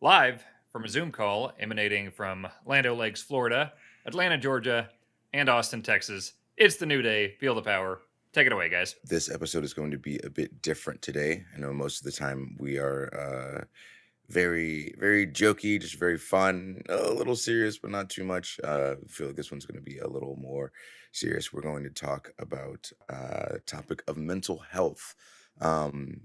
Live from a Zoom call emanating from Land Lakes, Florida, Atlanta, Georgia, and Austin, Texas. It's the new day. Feel the power. Take it away, guys. This episode is going to be a bit different today. I know most of the time we are very, very jokey, just very fun, a little serious, but not too much. I feel like this one's going to be a little more serious. We're going to talk about the topic of mental health. Um,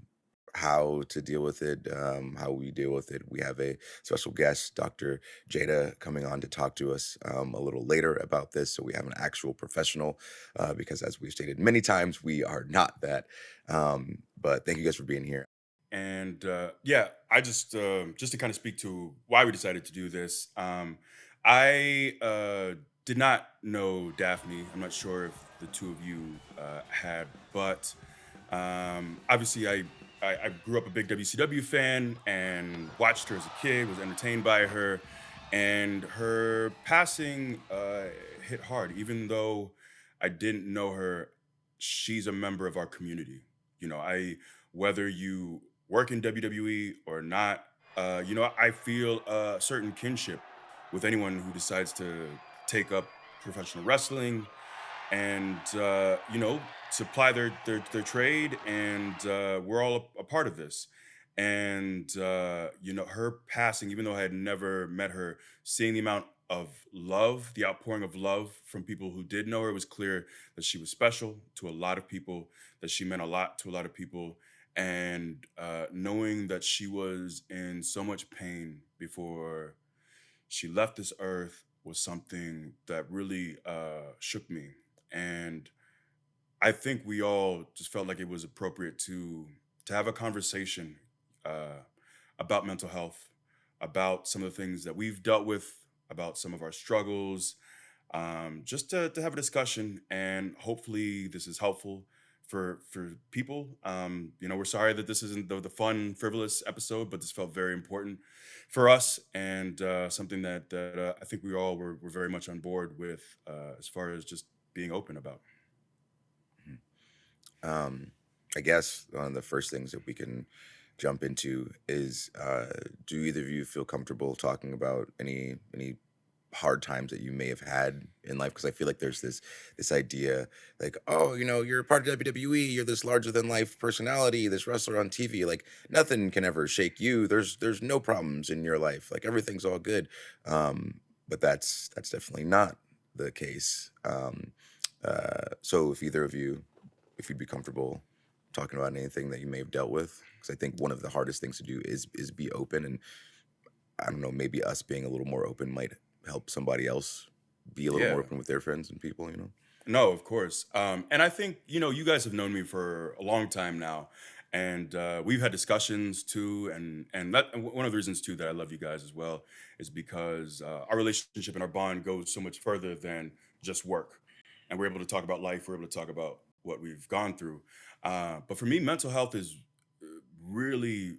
how to deal with it, how we deal with it. We have a special guest, Dr. Jada, coming on to talk to us a little later about this. So we have an actual professional because, as we've stated many times, we are not that. But thank you guys for being here. And yeah, I just to kind of speak to why we decided to do this. I did not know Daphne. I'm not sure if the two of you had, but obviously I grew up a big WCW fan and watched her as a kid. Was entertained by her, and her passing hit hard. Even though I didn't know her, she's a member of our community. I whether you work in WWE or not, I feel a certain kinship with anyone who decides to take up professional wrestling and supply their trade, and we're all a part of this. And her passing, even though I had never met her, seeing the amount of love, the outpouring of love from people who did know her, it was clear that she was special to a lot of people, that she meant a lot to a lot of people. And knowing that she was in so much pain before she left this earth was something that really shook me. And I think we all just felt like it was appropriate to have a conversation uh, about mental health, about some of the things that we've dealt with, about some of our struggles, just to have a discussion. And hopefully, this is helpful for people. We're sorry that this isn't the fun, frivolous episode, but this felt very important for us, and something that I think we all were very much on board with, as far as just being open about. Mhm. Um, I guess one of the first things that we can jump into is do either of you feel comfortable talking about any hard times that you may have had in life? Because I feel like there's this idea like, oh, you're a part of WWE, you're this larger than life personality, this wrestler on TV, like nothing can ever shake you. There's no problems in your life, like everything's all good. But that's definitely not the case. So if either of you, if you'd be comfortable talking about anything that you may have dealt with, because I think one of the hardest things to do is be open, and I don't know, maybe us being a little more open might help somebody else be a little more Yeah. open with their friends and people. No, of course. And I think, you guys have known me for a long time now. And we've had discussions too. And one of the reasons too that I love you guys as well is because our relationship and our bond goes so much further than just work. And we're able to talk about life, we're able to talk about what we've gone through. But for me, mental health is really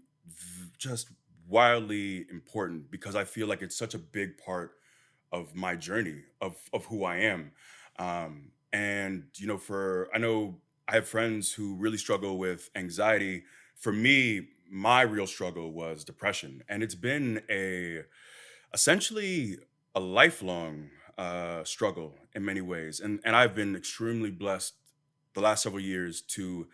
just wildly important because I feel like it's such a big part of my journey of who I am. And for I know I have friends who really struggle with anxiety. For me, my real struggle was depression, and it's been a essentially a lifelong struggle in many ways. And I've been extremely blessed the last several years to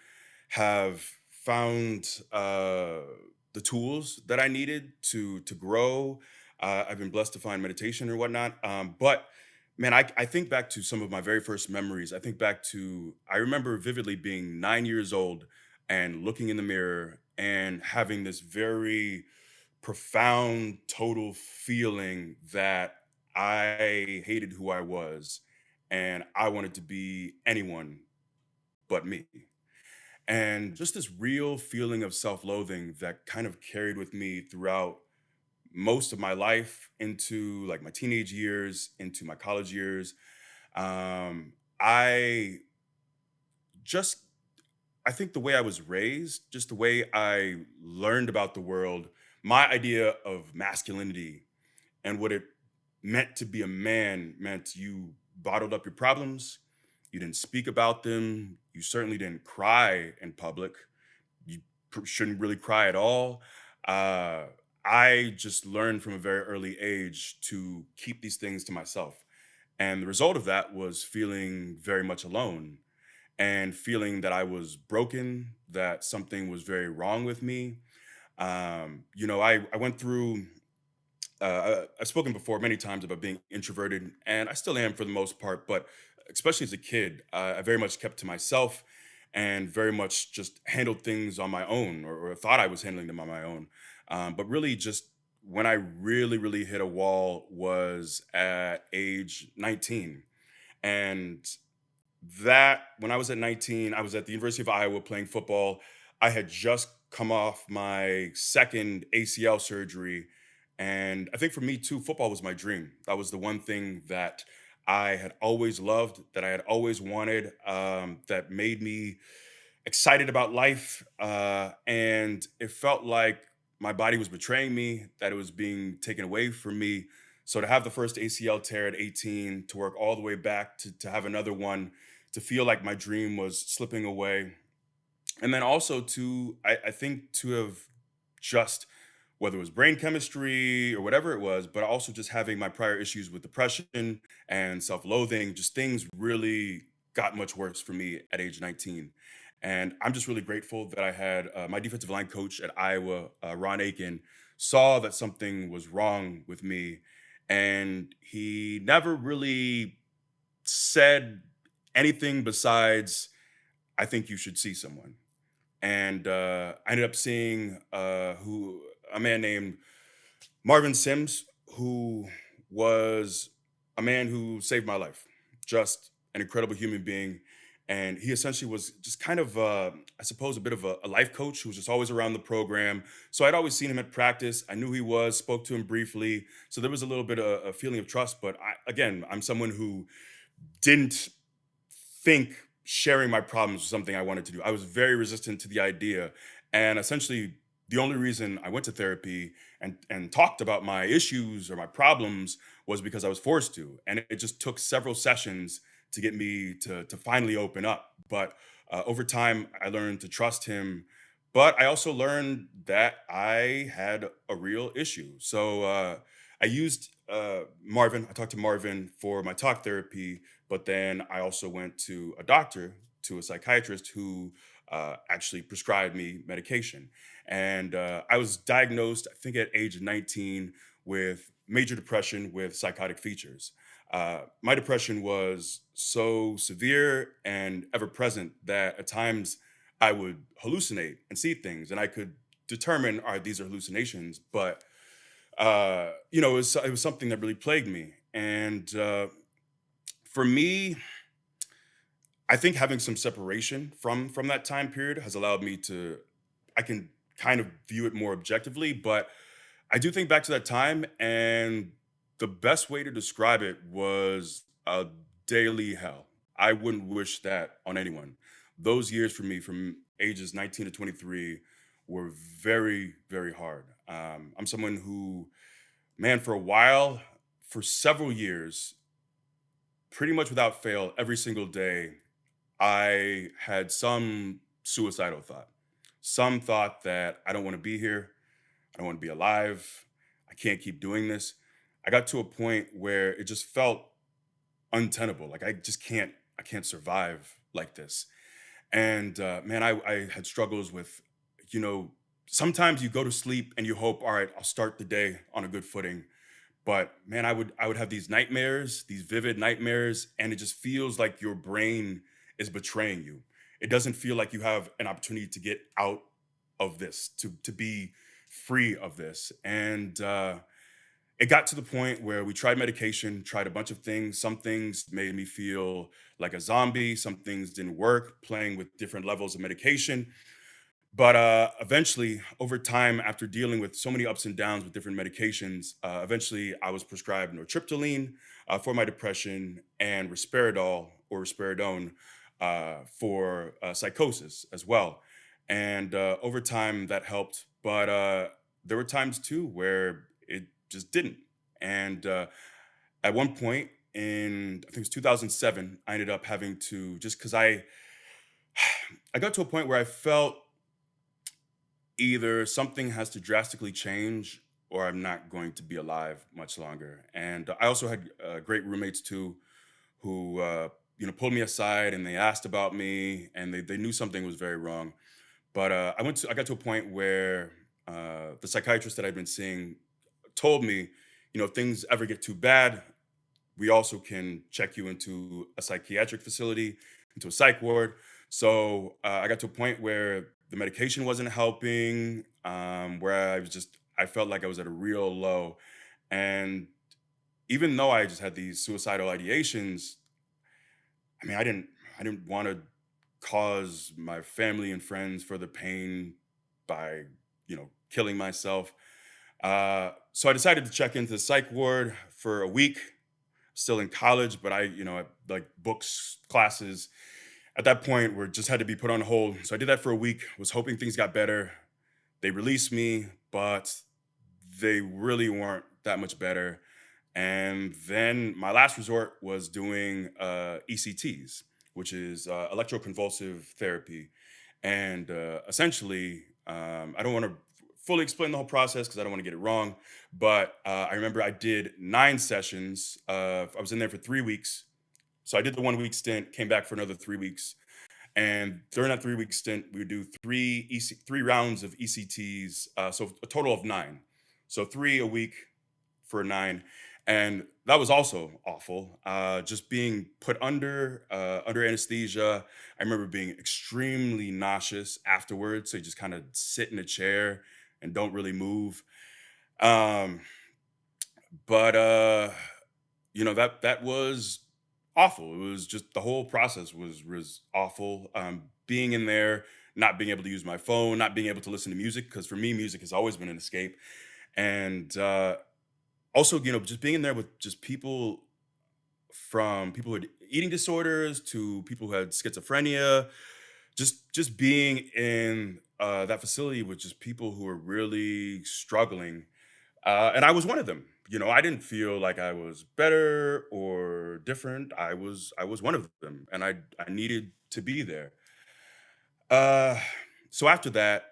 have found the tools that I needed to grow. I've been blessed to find meditation or whatnot. But man, I think back to some of my very first memories. I remember vividly being 9 years old and looking in the mirror and having this very profound, total feeling that I hated who I was and I wanted to be anyone but me. And just this real feeling of self loathing that kind of carried with me throughout most of my life into like my teenage years, into my college years. I just, I think the way I was raised, just the way I learned about the world, my idea of masculinity and what it meant to be a man meant you bottled up your problems, you didn't speak about them, you certainly didn't cry in public, you shouldn't really cry at all. Uh, I just learned from a very early age to keep these things to myself. And the result of that was feeling very much alone and feeling that I was broken, that something was very wrong with me. I went through, I've spoken before many times about being introverted, and I still am for the most part, but especially as a kid, I very much kept to myself and very much just handled things on my own, or thought I was handling them on my own. But really, just when I really, really hit a wall was at age 19. And that when I was at 19, I was at the University of Iowa playing football. I had just come off my second ACL surgery. And I think for me too, football was my dream. That was the one thing that I had always loved, that I had always wanted, that made me excited about life. And it felt like my body was betraying me, that it was being taken away from me. So to have the first ACL tear at 18, to work all the way back to have another one, to feel like my dream was slipping away. And then also I think to have just, whether it was brain chemistry or whatever it was, but also just having my prior issues with depression and self-loathing, just things really got much worse for me at age 19. And I'm just really grateful that I had my defensive line coach at Iowa, Ron Aiken, saw that something was wrong with me. And he never really said anything besides, I think you should see someone. And I ended up seeing who a man named Marvin Sims, who was a man who saved my life. Just an incredible human being. And he essentially was just kind of, I suppose, a bit of a life coach who was just always around the program. So I'd always seen him at practice. I knew he was, spoke to him briefly. So there was a little bit of a feeling of trust. But again, I'm someone who didn't think sharing my problems was something I wanted to do. I was very resistant to the idea. And essentially, the only reason I went to therapy and talked about my issues or my problems was because I was forced to. And it just took several sessions to get me to finally open up. But over time, I learned to trust him. But I also learned that I had a real issue. So I used Marvin. I talked to Marvin for my talk therapy, but then I also went to a doctor, to a psychiatrist who actually prescribed me medication. And I was diagnosed, I think, at age 19 with major depression with psychotic features. My depression was so severe and ever present that at times I would hallucinate and see things, and I could determine, all right, these are hallucinations. But it was something that really plagued me. And for me, I think having some separation from that time period has allowed me to, I can kind of view it more objectively. But I do think back to that time, and the best way to describe it was a daily hell. I wouldn't wish that on anyone. Those years for me, from ages 19 to 23, were very, very hard. I'm someone who, man, for a while, for several years, pretty much without fail, every single day, I had some suicidal thought. Some thought that I don't want to be here. I don't want to be alive. I can't keep doing this. I got to a point where it just felt untenable. Like I can't survive like this. And man, I had struggles with, you know, sometimes you go to sleep and you hope, all right, I'll start the day on a good footing. But man, I would have these nightmares, these vivid nightmares, and it just feels like your brain is betraying you. It doesn't feel like you have an opportunity to get out of this, to be free of this. And it got to the point where we tried medication, tried a bunch of things. Some things made me feel like a zombie. Some things didn't work, playing with different levels of medication. But eventually, over time, after dealing with so many ups and downs with different medications, eventually I was prescribed nortriptyline for my depression, and risperidol or risperidone for psychosis as well. And over time, that helped. But there were times too where it just didn't. And at one point I think it was 2007, I ended up having to, just because I got to a point where I felt either something has to drastically change, or I'm not going to be alive much longer. And I also had great roommates too, who pulled me aside and they asked about me, and they knew something was very wrong. But I got to a point where the psychiatrist that I'd been seeing told me, if things ever get too bad, we also can check you into a psychiatric facility, into a psych ward. So I got to a point where the medication wasn't helping, where I felt like I was at a real low. And even though I just had these suicidal ideations, I mean, I didn't want to cause my family and friends further pain by, killing myself. So I decided to check into the psych ward for a week. Still in college, but like books, classes at that point were just had to be put on hold. So I did that for a week. Was hoping things got better. They released me, but they really weren't that much better. And then my last resort was doing ECTs, which is electroconvulsive therapy. And essentially, I don't want to fully explain the whole process because I don't want to get it wrong. But I remember I did 9 sessions. I was in there for 3 weeks. So I did the 1 week stint, came back for another 3 weeks. And during that 3 week stint, we would do three rounds of ECTs. So a total of 9. So 3 a week for 9. And that was also awful. Just being put under anesthesia. I remember being extremely nauseous afterwards. So you just kind of sit in a chair and don't really move. Um, but that was awful. It was just the whole process was awful. Being in there, not being able to use my phone, not being able to listen to music, because for me, music has always been an escape. And also, just being in there with just people, from people who had eating disorders to people who had schizophrenia, just being in that facility with just people who were really struggling, and I was one of them. I didn't feel like I was better or different. I was one of them, and I needed to be there. Uh, so after that,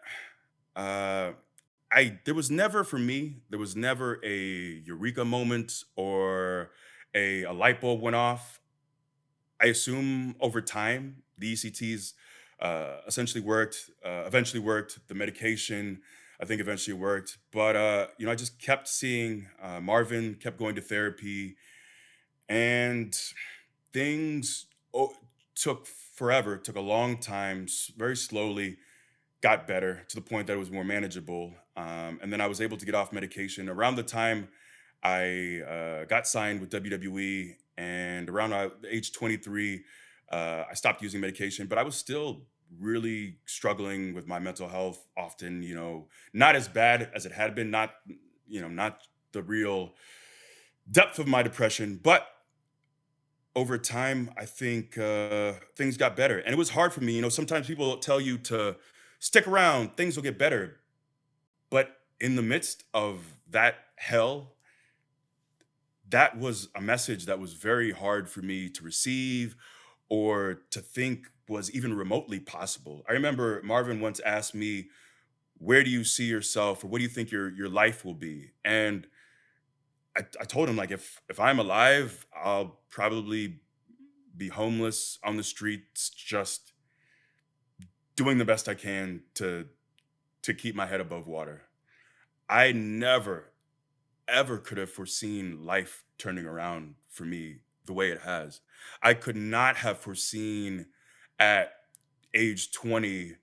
uh, I there was never for me there was never a eureka moment or a light bulb went off. I assume over time the ECTs essentially worked, eventually worked. The medication, I think, eventually worked. But I just kept seeing Marvin, kept going to therapy, and things took forever, took a long time, very slowly got better to the point that it was more manageable. And then I was able to get off medication around the time I got signed with WWE, and around age 23, I stopped using medication, but I was still really struggling with my mental health. Often, not as bad as it had been, not the real depth of my depression, but over time, I think things got better, and it was hard for me. Sometimes people tell you to stick around, things will get better, but in the midst of that hell, that was a message that was very hard for me to receive or to think was even remotely possible. I remember Marvin once asked me, "Where do you see yourself, or what do you think your life will be?" And I told him, like, if I'm alive, I'll probably be homeless on the streets, just doing the best I can to keep my head above water. I never ever could have foreseen life turning around for me the way it has. I could not have foreseen at age 20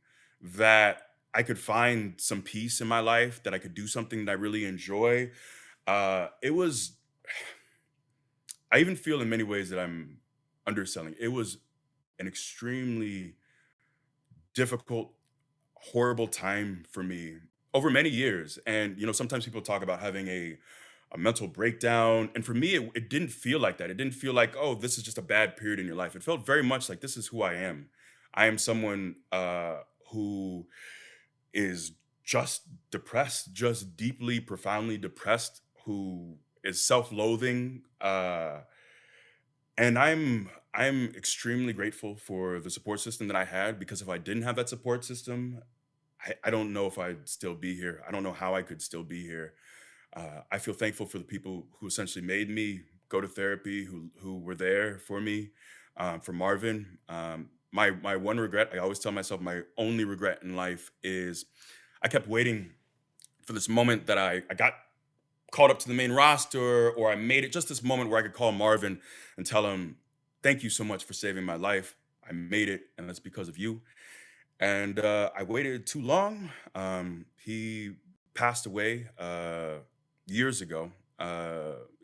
that I could find some peace in my life, that I could do something that I really enjoy. It was, I even feel in many ways that I'm underselling. It was an extremely difficult, horrible time for me over many years. And sometimes people talk about having a mental breakdown, and for me, it didn't feel like that. It didn't feel like, oh, this is just a bad period in your life. It felt very much like this is who I am. I am someone who is just depressed, just deeply, profoundly depressed, who is self-loathing, and I'm extremely grateful for the support system that I had, because if I didn't have that support system, I don't know if I'd still be here. I don't know how I could still be here. I feel thankful for the people who essentially made me go to therapy, who were there for me, for Marvin. My one regret, I always tell myself, my only regret in life is I kept waiting for this moment that I got called up to the main roster, or I made it just this moment where I could call Marvin and tell him, "Thank you so much for saving my life. I made it, and that's because of you." And I waited too long. He passed away years ago.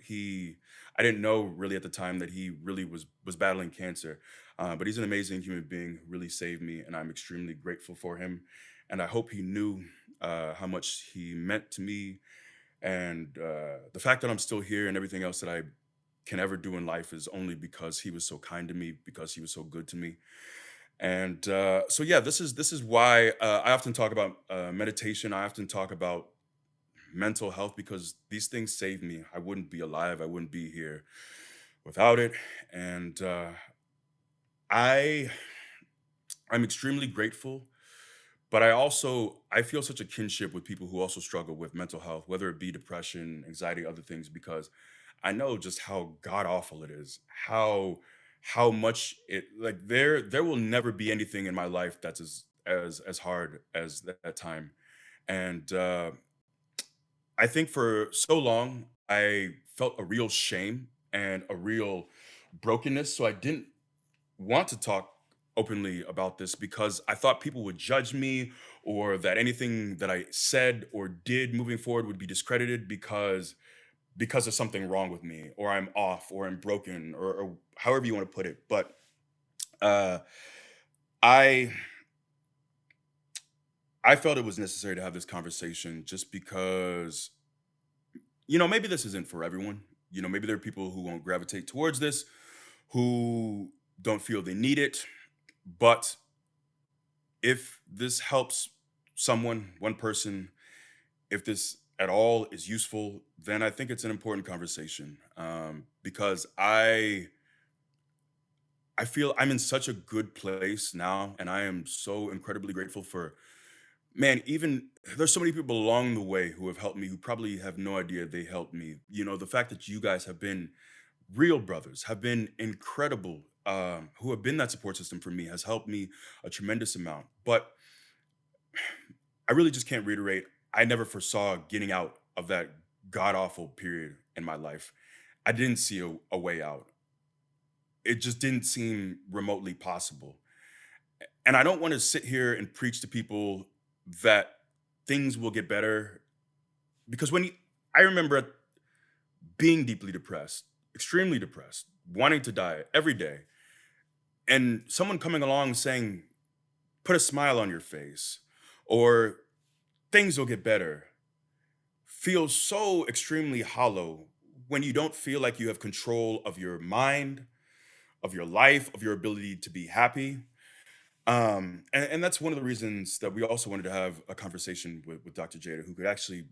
He, I didn't know really at the time that he really was battling cancer, but he's an amazing human being who really saved me, and I'm extremely grateful for him. And I hope he knew how much he meant to me, and the fact that I'm still here and everything else that I can ever do in life is only because he was so kind to me, because he was so good to me. And so yeah, this is why I often talk about meditation. I often talk about mental health because these things save me. I wouldn't be alive. I wouldn't be here without it. And I I'm extremely grateful, but I feel such a kinship with people who also struggle with mental health, whether it be depression, anxiety, other things, because I know just how god awful it is, how much it, like, there will never be anything in my life that's as hard as that time. And I think for so long I felt a real shame and a real brokenness, so I didn't want to talk openly about this because I thought people would judge me, or that anything that I said or did moving forward would be discredited because of something wrong with me, or I'm off, or I'm broken, or however you want to put it. But uh, I I felt it was necessary to have this conversation just because, maybe this isn't for everyone. Maybe there are people who won't gravitate towards this, who don't feel they need it. But if this helps someone, one person, if this at all is useful, then I think it's an important conversation. Because I feel I'm in such a good place now, and I am so incredibly grateful for, man, even there's so many people along the way who have helped me who probably have no idea they helped me. The fact that you guys have been real brothers, have been incredible, who have been that support system for me, has helped me a tremendous amount. But I really just can't reiterate. I never foresaw getting out of that god awful period in my life. I didn't see a way out. It just didn't seem remotely possible. And I don't want to sit here and preach to people that things will get better, because I remember being deeply depressed, extremely depressed, wanting to die every day, and someone coming along saying, "Put a smile on your face," or "Things will get better," feels so extremely hollow when you don't feel like you have control of your mind, of your life, of your ability to be happy. And that's one of the reasons that we also wanted to have a conversation with Dr. Jada, who could actually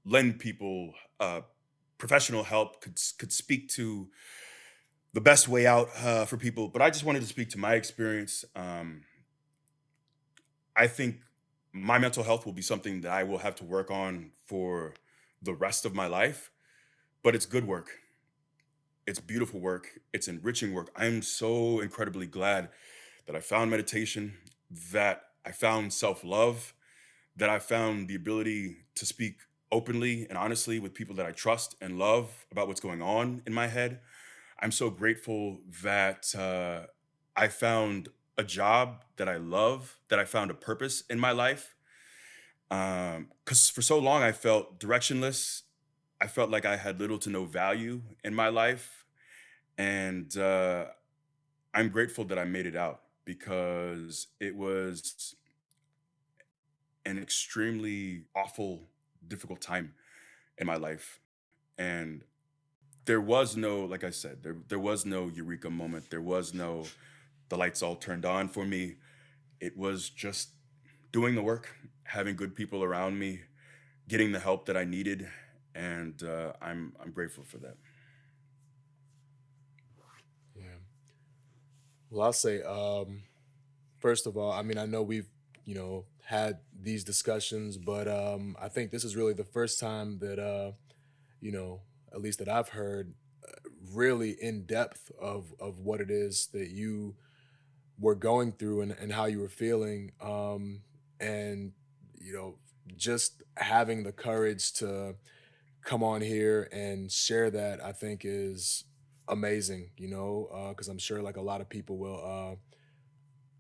lend people professional help, could speak to the best way out for people. But I just wanted to speak to my experience. I think my mental health will be something that I will have to work on for the rest of my life, but it's good work. It's beautiful work. It's enriching work. I'm so incredibly glad that I found meditation, that I found self love, that I found the ability to speak openly and honestly with people that I trust and love about what's going on in my head. I'm so grateful that I found a job that I love, that I found a purpose in my life. Because for so long I felt directionless. I felt like I had little to no value in my life. And I'm grateful that I made it out, because it was an extremely awful, difficult time in my life. And there was no, like I said, there was no eureka moment. There was no, the lights all turned on for me. It was just doing the work, having good people around me, getting the help that I needed, and I'm grateful for that. Yeah. Well, I'll say, first of all, I mean, I know we've, had these discussions, but I think this is really the first time that you know, at least that I've heard really in depth of what it is that you were going through and how you were feeling. And you know, just having the courage to come on here and share that, I think is amazing, you know, because I'm sure like a lot of people will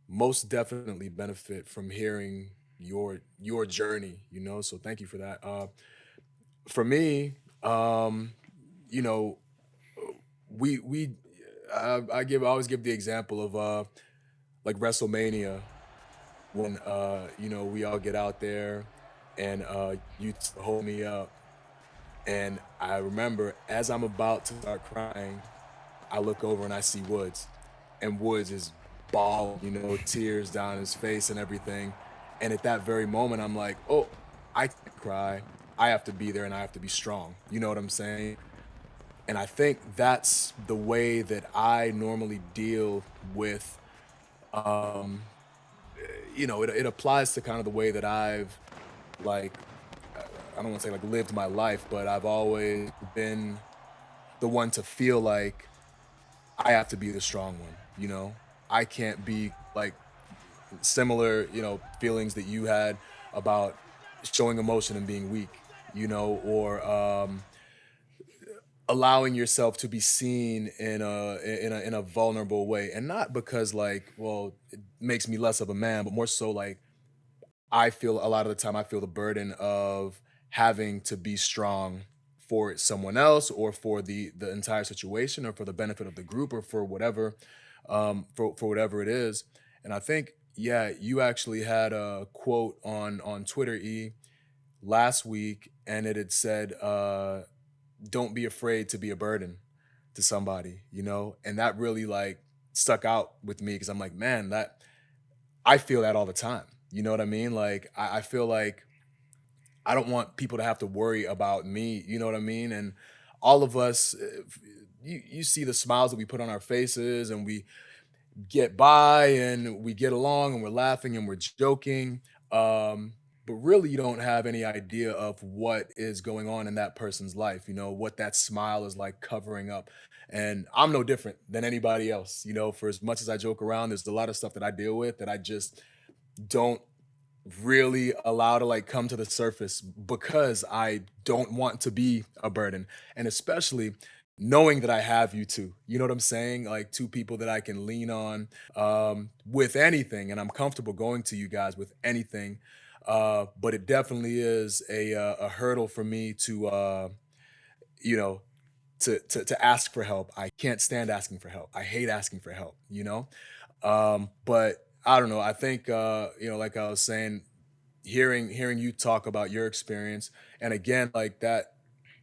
most definitely benefit from hearing your journey, you know. So thank you for that. For me, um, you know, we I always give the example of like WrestleMania when you know, we all get out there and hold me up, and I remember as I'm about to start crying, I look over and I see Woods, and Woods is bawling, you know, tears down his face and everything. And at that very moment, I'm like, oh, I can't cry. I have to be there and I have to be strong. You know what I'm saying? And I think that's the way that I normally deal with, um, you know, it applies to kind of the way that I've like, uh, I don't want to say like lived my life, but I've always been the one to feel like I have to be the strong one, you know? I can't be like similar, you know, feelings that you had about showing emotion and being weak, you know, or allowing yourself to be seen in a vulnerable way. And not because like, well, it makes me less of a man, but more so like I feel a lot of the time I feel the burden of having to be strong for someone else or for the entire situation or for the benefit of the group or for whatever for whatever it is. And I think yeah, you actually had a quote on Twitter last week, and it had said don't be afraid to be a burden to somebody, you know? And that really like stuck out with me because I'm like, man, that I feel that all the time. You know what I mean? Like I feel like I don't want people to have to worry about me. You know what I mean? And all of us, you see the smiles that we put on our faces, and we get by, and we get along, and we're laughing, and we're joking. But really, you don't have any idea of what is going on in that person's life. You know what that smile is like covering up. And I'm no different than anybody else. You know, for as much as I joke around, there's a lot of stuff that I deal with that I just don't really allow to like come to the surface because I don't want to be a burden. And especially knowing that I have you two. You know what I'm saying? Like two people that I can lean on with anything, and I'm comfortable going to you guys with anything. But it definitely is a hurdle for me to you know to ask for help. I can't stand asking for help. I hate asking for help, you know? But I don't know. I think you know, like I was saying, hearing you talk about your experience, and again, like that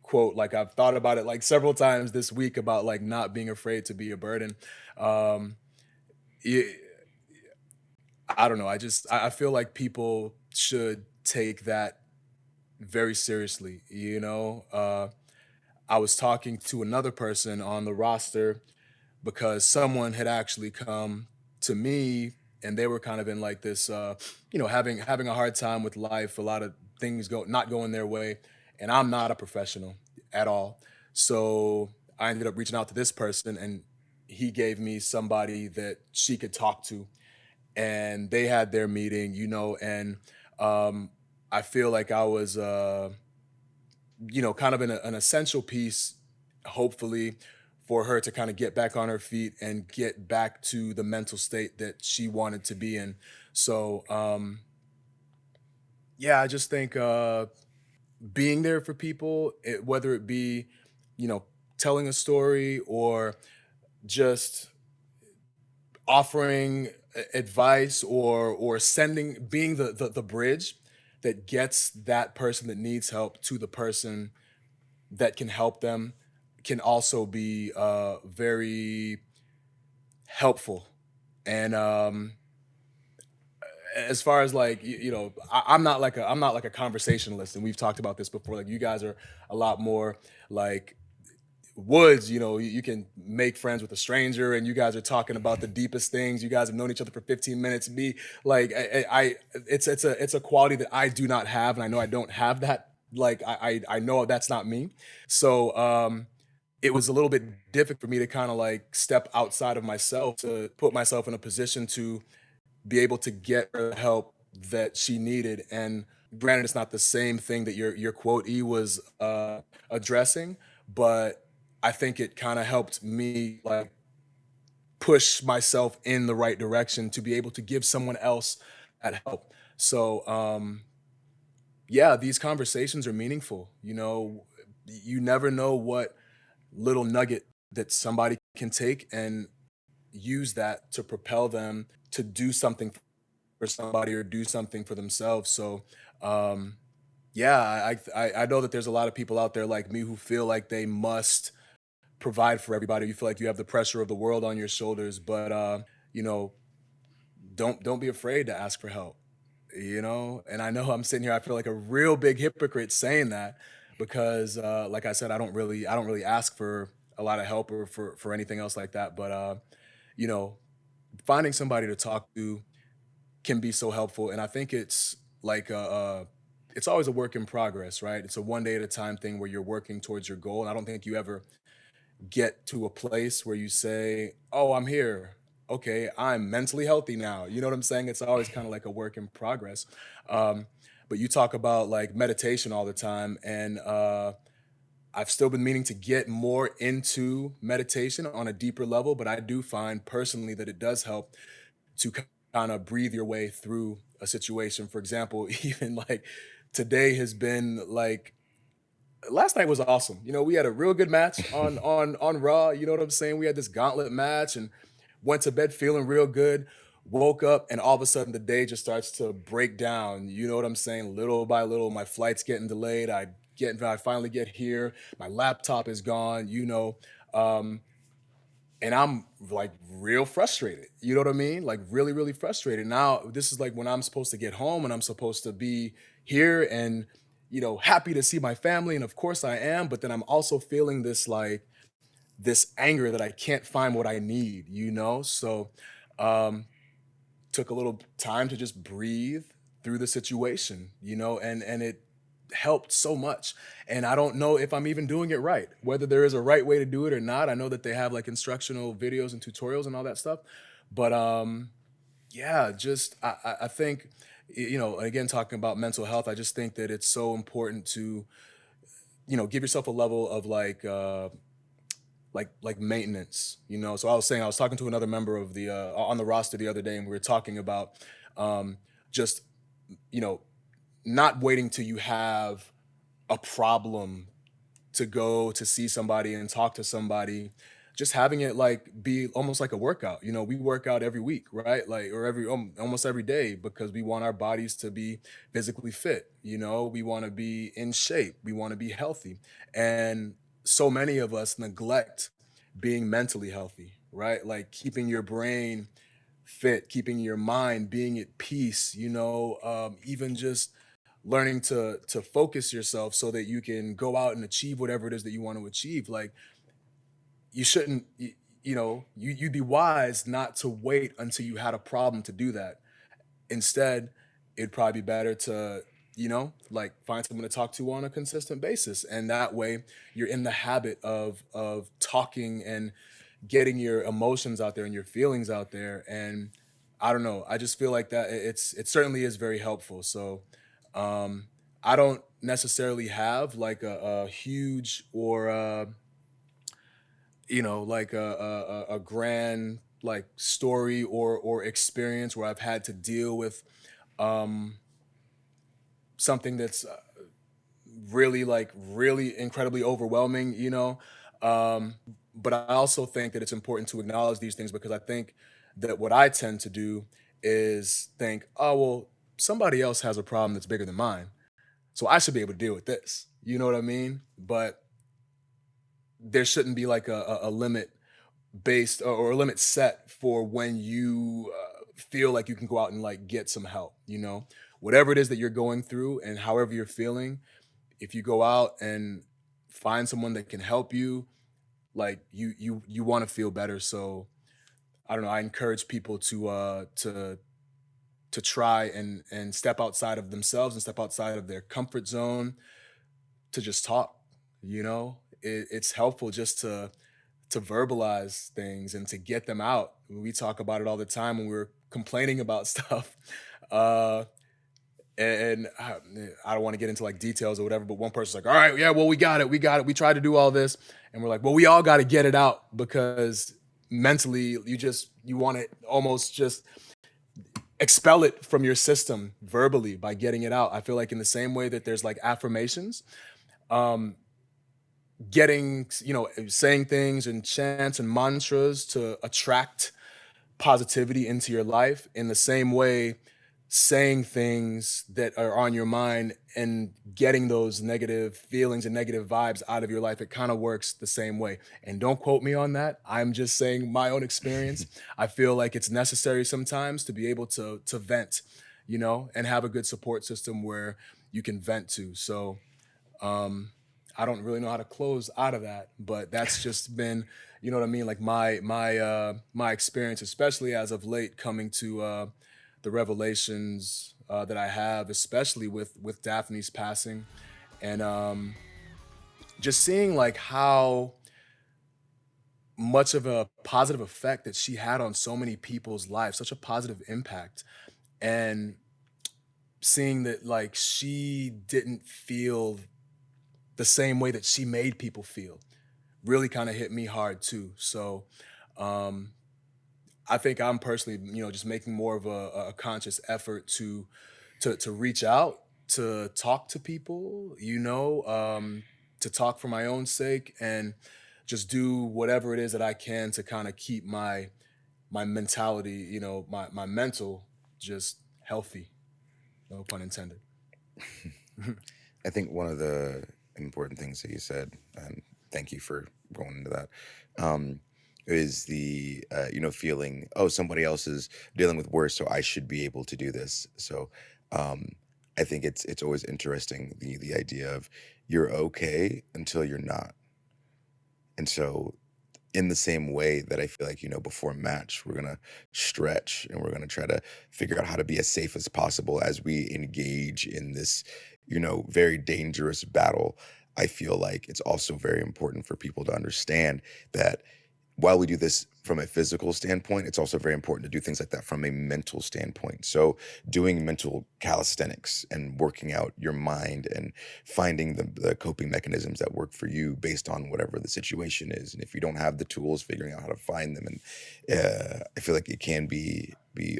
quote, like I've thought about it like several times this week about like not being afraid to be a burden. Um, y- I don't know. I feel like people should take that very seriously. You know, I was talking to another person on the roster because someone had actually come to me, and they were kind of in like this you know, having a hard time with life, a lot of things go not going their way, and I'm not a professional at all. So I ended up reaching out to this person, and he gave me somebody that she could talk to, and they had their meeting, you know. And um I feel like I was you know, kind of an essential piece, hopefully, for her to kind of get back on her feet and get back to the mental state that she wanted to be in. So, yeah, I just think being there for people, whether it be, you know, telling a story or just offering advice or sending, being the bridge that gets that person that needs help to the person that can help them, can also be very helpful. And as far as like you know, I'm not like a conversationalist, and we've talked about this before. Like you guys are a lot more like woods, you can make friends with a stranger, and you guys are talking about the deepest things. You guys have known each other for 15 minutes. Me, like, it's a quality that I do not have, and I know I don't have that. Like, I know that's not me. So, it was a little bit difficult for me to kind of like step outside of myself to put myself in a position to be able to get her the help that she needed. And granted, it's not the same thing that your quote E was addressing, but I think it kind of helped me like push myself in the right direction to be able to give someone else that help. So yeah, these conversations are meaningful. You never know what little nugget that somebody can take and use that to propel them to do something for somebody or do something for themselves. So, um, yeah, I know that there's a lot of people out there like me who feel like they must provide for everybody. You feel like you have the pressure of the world on your shoulders, but you know, don't be afraid to ask for help. And I know I'm sitting here, I feel like a real big hypocrite saying that because like I said, I don't really ask for a lot of help or for anything else like that. But you know, finding somebody to talk to can be so helpful. And I think it's like it's always a work in progress, right? It's a one day at a time thing where you're working towards your goal. And I don't think you ever get to a place where you say, "Oh, I'm here. Okay, I'm mentally healthy now." You know what I'm saying? It's always kind of like a work in progress. Um, but you talk about like meditation all the time, and I've still been meaning to get more into meditation on a deeper level. But I do find personally that it does help to kind of breathe your way through a situation. For example, even like today has been like last night was awesome. We had a real good match on Raw. You know what I'm saying? We had this gauntlet match and went to bed feeling real good. Woke up and all of a sudden the day just starts to break down. You know what I'm saying? Little by little, my flight's getting delayed. I finally get here. My laptop is gone. Um, and I'm like real frustrated. You know what I mean? Like really, really frustrated. Now, this is like when I'm supposed to get home and I'm supposed to be here and, happy to see my family. And of course I am. But then I'm also feeling this like this anger that I can't find what I need. So, um, took a little time to just breathe through the situation, and it helped so much. And I don't know if I'm even doing it right, whether there is a right way to do it or not. I know that they have like instructional videos and tutorials and all that stuff. But yeah, just I think again talking about mental health, I just think that it's so important to give yourself a level of like maintenance. So I was saying I was talking to another member of the on the roster the other day, and we were talking about just you know not waiting till you have a problem to go to see somebody and talk to somebody, just having it like be almost like a workout. We work out every week, right? Like, or almost every day, because we want our bodies to be physically fit. We want to be in shape, we want to be healthy. And so many of us neglect being mentally healthy, right? Like keeping your brain fit, keeping your mind being at peace, even just learning to focus yourself so that you can go out and achieve whatever it is that you want to achieve. Like you shouldn't you'd be wise not to wait until you had a problem to do that. Instead, it'd probably be better to like find someone to talk to on a consistent basis, and that way you're in the habit of talking and getting your emotions out there and your feelings out there. And I don't know, I just feel like that it certainly is very helpful. So um I don't necessarily have like a huge or like a grand like story or experience where I've had to deal with um something that's really like really incredibly overwhelming. um but I also think that it's important to acknowledge these things, because I think that what I tend to do is think, oh well, somebody else has a problem that's bigger than mine, so I should be able to deal with this. You know what I mean? But there shouldn't be like a limit based or a limit set for when you feel like you can go out and like get some help. Whatever it is that you're going through and however you're feeling, if you go out and find someone that can help you, like you want to feel better. So I don't know. I encourage people to try and step outside of themselves and step outside of their comfort zone to just talk. It's helpful just to verbalize things and to get them out. We talk about it all the time when we're complaining about stuff. Uh, and I don't want to get into like details or whatever, but one person's like, "All right, yeah, well, we got it, we got it. We tried to do all this," and we're like, "Well, we all got to get it out because mentally, you want to almost just expel it from your system verbally by getting it out." I feel like in the same way that there's like affirmations, um, saying things and chants and mantras to attract positivity into your life, in the same way saying things that are on your mind and getting those negative feelings and negative vibes out of your life, it kind of works the same way. And don't quote me on that, I'm just saying my own experience. I feel like it's necessary sometimes to be able to vent, and have a good support system where you can vent to. So um I don't really know how to close out of that, but that's just been, what I mean, like my experience, especially as of late, coming to the revelations that I have, especially with Daphne's passing, and just seeing like how much of a positive effect that she had on so many people's lives, such a positive impact, and seeing that like she didn't feel the same way that she made people feel really kind of hit me hard too. So um I think I'm personally, just making more of a conscious effort to reach out, to talk to people, to talk for my own sake, and just do whatever it is that I can to kind of keep my mentality, my mental just healthy. No pun intended. I think one of the important things that you said, and thank you for going into that, um, is the feeling, oh, somebody else is dealing with worse, so I should be able to do this. So um, I think it's always interesting, the idea of you're okay until you're not. And so in the same way that I feel like, before match, we're going to stretch and we're going to try to figure out how to be as safe as possible as we engage in this, very dangerous battle. I feel like it's also very important for people to understand that while we do this from a physical standpoint, it's also very important to do things like that from a mental standpoint. So, doing mental calisthenics and working out your mind and finding the coping mechanisms that work for you based on whatever the situation is. And if you don't have the tools, figuring out how to find them. And I feel like it can be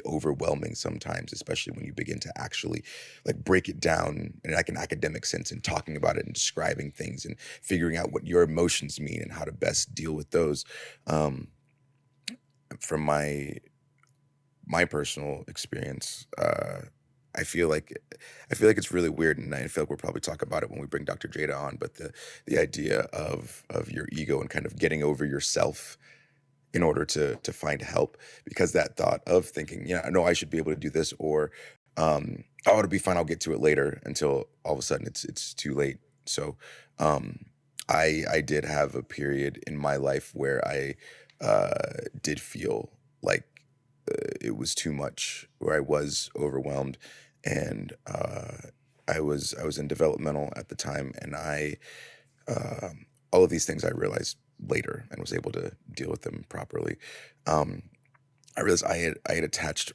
overwhelming sometimes, especially when you begin to actually like break it down in like an academic sense and talking about it and describing things and figuring out what your emotions mean and how to best deal with those. Um, from my personal experience, I feel like it's really weird, and I feel like we'll probably talk about it when we bring Dr. Jada on. But the idea of your ego and kind of getting over yourself in order to find help, because that thought of thinking, yeah, no, I should be able to do this, or oh, it'll be fine, I'll get to it later, until all of a sudden it's too late. So um, I did have a period in my life where I did feel like it was too much, where I was overwhelmed, and I was in developmental at the time, and all of these things I realized later and was able to deal with them properly. Um, I realized I had attached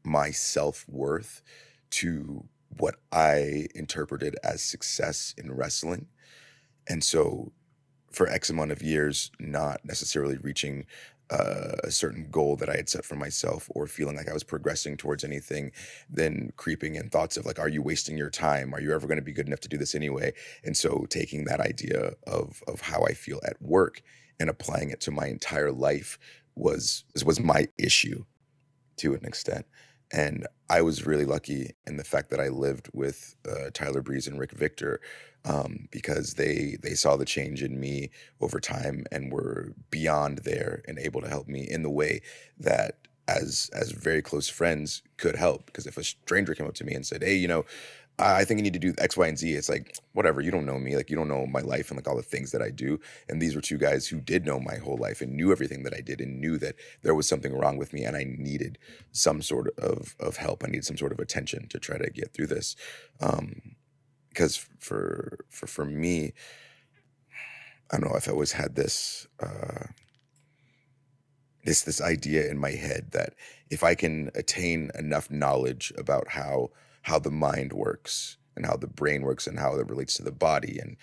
my self worth to what I interpreted as success in wrestling, and so for X amount of years, not necessarily reaching a certain goal that I had set for myself, or feeling like I was progressing towards anything, then creeping in thoughts of like, are you wasting your time? Are you ever going to be good enough to do this anyway? And so taking that idea of how I feel at work and applying it to my entire life was my issue to an extent. And I was really lucky in the fact that I lived with Tyler Breeze and Rick Victor, because they saw the change in me over time and were beyond there and able to help me in the way that as very close friends could help. Because if a stranger came up to me and said, "Hey, I think you need to do X, Y, and Z. It's like, whatever, you don't know me. Like, you don't know my life and like all the things that I do. And these were two guys who did know my whole life and knew everything that I did and knew that there was something wrong with me and I needed some sort of help. I needed some sort of attention to try to get through this. Because for me, I don't know, I've always had this idea in my head that if I can attain enough knowledge about how the mind works and how the brain works and how it relates to the body and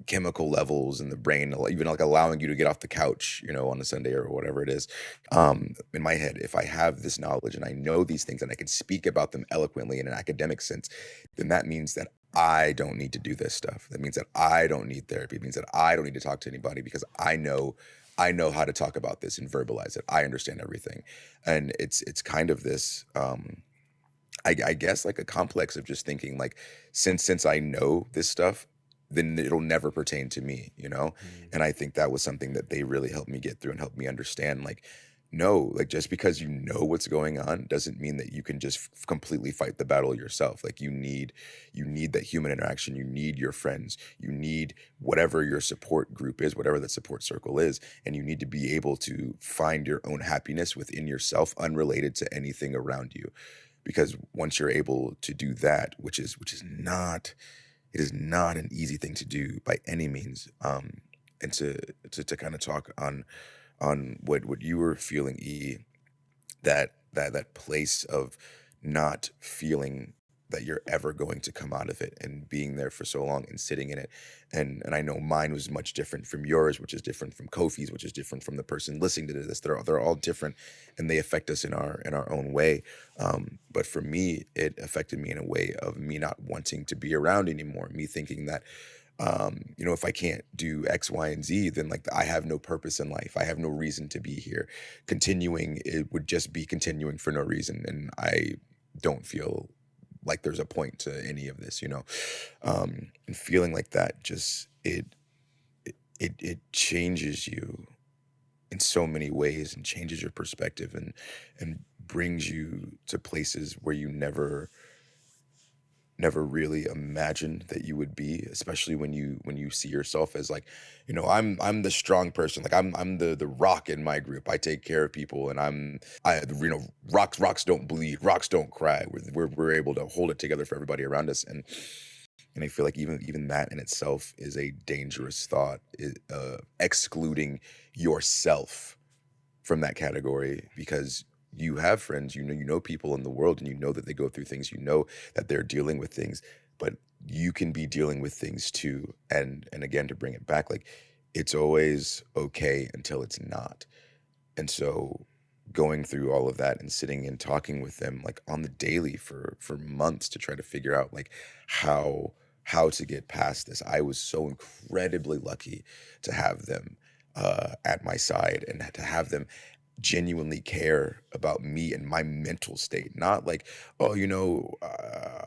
chemical levels in the brain, even like allowing you to get off the couch, on a Sunday or whatever it is. In my head, if I have this knowledge and I know these things and I can speak about them eloquently in an academic sense, then that means that I don't need to do this stuff. That means that I don't need therapy. It means that I don't need to talk to anybody because I know how to talk about this and verbalize it. I understand everything. And it's kind of this I guess like a complex of just thinking like since I know this stuff, then it'll never pertain to me. Mm. And I think that was something that they really helped me get through and helped me understand like no, like just because you know what's going on doesn't mean that you can just completely fight the battle yourself. Like you need that human interaction, you need your friends, you need whatever your support group is, whatever that support circle is, and you need to be able to find your own happiness within yourself unrelated to anything around you. Because once you're able to do that, which is not it is not an easy thing to do by any means. And to kind of talk on what you were feeling, that place of not feeling that you're ever going to come out of it and being there for so long and sitting in it. And I know mine was much different from yours, which is different from Kofi's, which is different from the person listening to this. They're all different and they affect us in our own way. But for me, it affected me in a way of me not wanting to be around anymore, me thinking that if I can't do X, Y, and Z, then like I have no purpose in life. I have no reason to be here. Continuing, it would just be continuing for no reason. And I don't feel like there's a point to any of this. And feeling like that just it changes you in so many ways and changes your perspective and brings you to places where you never really imagined that you would be, especially when you see yourself as like, I'm the strong person, like I'm the rock in my group. I take care of people, and rocks don't bleed, rocks don't cry. We're able to hold it together for everybody around us, and I feel like even that in itself is a dangerous thought, excluding yourself from that category because you have friends, you know people in the world, and you know that they go through things, you know that they're dealing with things, but you can be dealing with things too. And again, to bring it back, like it's always okay until it's not. And so going through all of that and sitting and talking with them like on the daily for months to try to figure out like how to get past this. I was so incredibly lucky to have them at my side and to have them genuinely care about me and my mental state. Not like, oh,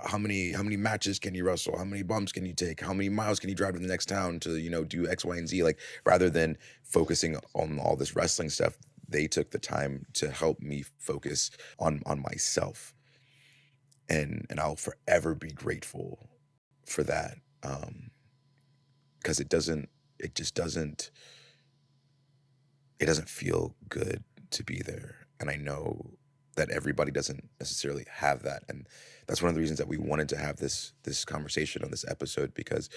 how many matches can you wrestle? How many bumps can you take? How many miles can you drive to the next town to do X, Y, and Z? Like rather than focusing on all this wrestling stuff, they took the time to help me focus on myself, and I'll forever be grateful for that. Because it doesn't feel good to be there. And I know that everybody doesn't necessarily have that. And that's one of the reasons that we wanted to have this conversation on this episode, because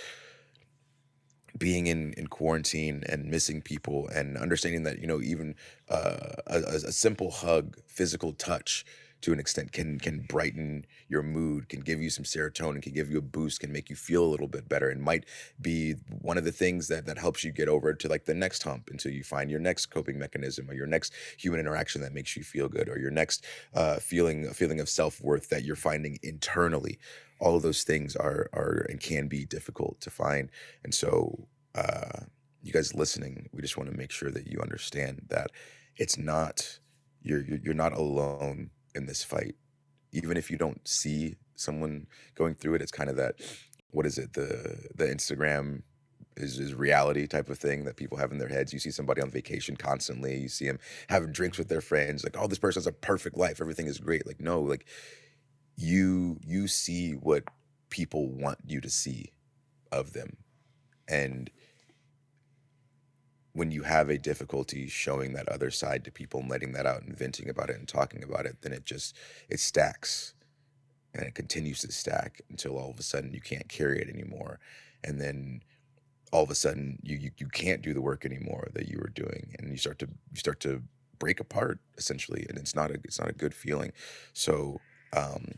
being in quarantine and missing people and understanding that even a simple hug, physical touch to an extent can brighten your mood, can give you some serotonin, can give you a boost, can make you feel a little bit better, and might be one of the things that helps you get over to like the next hump until you find your next coping mechanism or your next human interaction that makes you feel good, or your next feeling of self-worth that you're finding internally. All of those things are and can be difficult to find. And so you guys listening, we just want to make sure that you understand that it's not you're not alone in this fight. Even if you don't see someone going through it, it's kind of that, what is it, the Instagram is reality type of thing that people have in their heads. You see somebody on vacation constantly, you see them having drinks with their friends, like, oh, this person has a perfect life, everything is great. Like, no, like you see what people want you to see of them, and when you have a difficulty showing that other side to people and letting that out and venting about it and talking about it, then it stacks, and it continues to stack until all of a sudden you can't carry it anymore, and then all of a sudden you can't do the work anymore that you were doing, and you start to break apart essentially, and it's not a good feeling. So um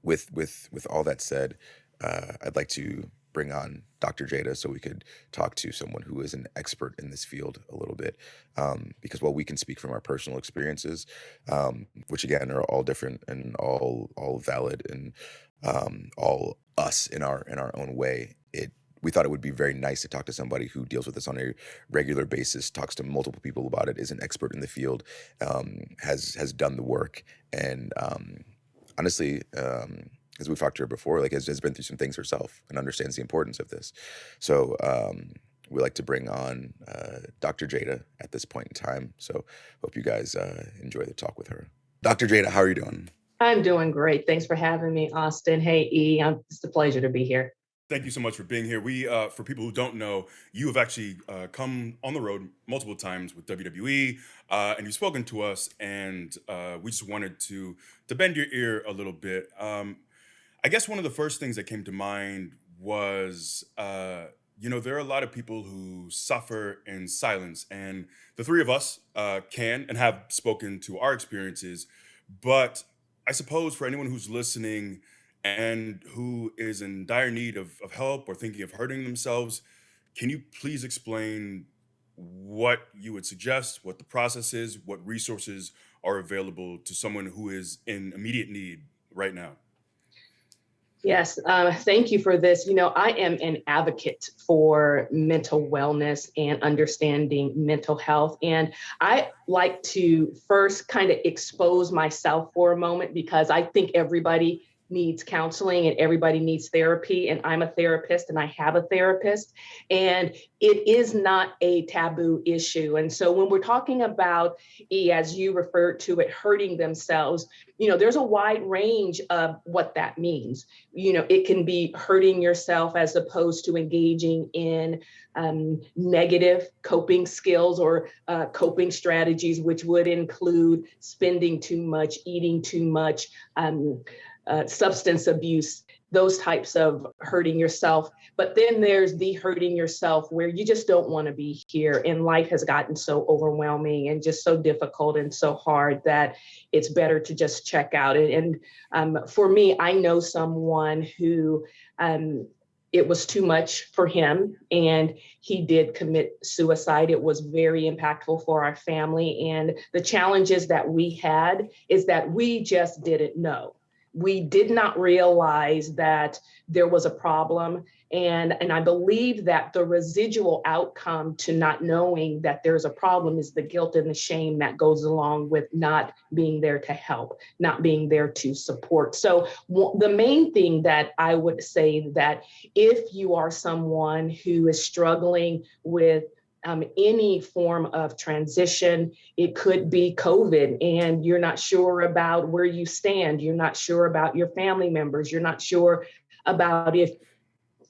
with all that said, I'd like to bring on Dr. Jada so we could talk to someone who is an expert in this field a little bit, because while we can speak from our personal experiences, which again are all different and all valid and all us in our own way, it we thought it would be very nice to talk to somebody who deals with this on a regular basis, talks to multiple people about it, is an expert in the field, has done the work, and honestly, as we've talked to her before, like has been through some things herself and understands the importance of this. So we like to bring on Dr. Jada at this point in time. So hope you guys enjoy the talk with her. Dr. Jada, how are you doing? I'm doing great. Thanks for having me, Austin. Hey, it's a pleasure to be here. Thank you so much for being here. For people who don't know, you have actually come on the road multiple times with WWE, and you've spoken to us, and we just wanted to bend your ear a little bit. I guess one of the first things that came to mind was, there are a lot of people who suffer in silence, and the three of us can and have spoken to our experiences. But I suppose for anyone who's listening and who is in dire need of help or thinking of hurting themselves, can you please explain what you would suggest, what the process is, what resources are available to someone who is in immediate need right now? Yes, thank you for this. I am an advocate for mental wellness and understanding mental health. And I like to first kind of expose myself for a moment because I think everybody needs counseling and everybody needs therapy. And I'm a therapist and I have a therapist. And it is not a taboo issue. And so when we're talking about, as you referred to it, hurting themselves, there's a wide range of what that means. It can be hurting yourself as opposed to engaging in negative coping skills or coping strategies, which would include spending too much, eating too much, substance abuse, those types of hurting yourself. But then there's the hurting yourself where you just don't want to be here. And life has gotten so overwhelming and just so difficult and so hard that it's better to just check out. And for me, I know someone who it was too much for him and he did commit suicide. It was very impactful for our family. And the challenges that we had is that we just didn't know. We did not realize that there was a problem. And I believe that the residual outcome to not knowing that there's a problem is the guilt and the shame that goes along with not being there to help, not being there to support. So the main thing that I would say that if you are someone who is struggling with any form of transition. It could be COVID and you're not sure about where you stand. You're not sure about your family members. You're not sure about if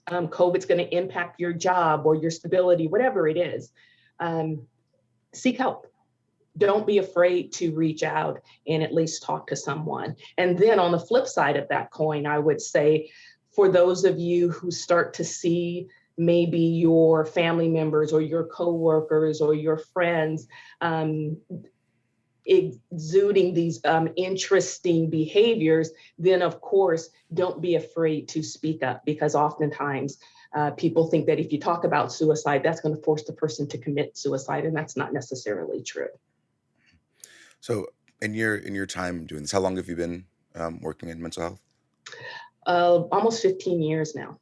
COVID's going to impact your job or your stability, whatever it is. Seek help. Don't be afraid to reach out and at least talk to someone. And then on the flip side of that coin, I would say for those of you who start to see maybe your family members or your coworkers or your friends exuding these interesting behaviors, then of course, don't be afraid to speak up because oftentimes people think that if you talk about suicide, that's going to force the person to commit suicide, and that's not necessarily true. So in your time doing this, how long have you been working in mental health? Almost 15 years now.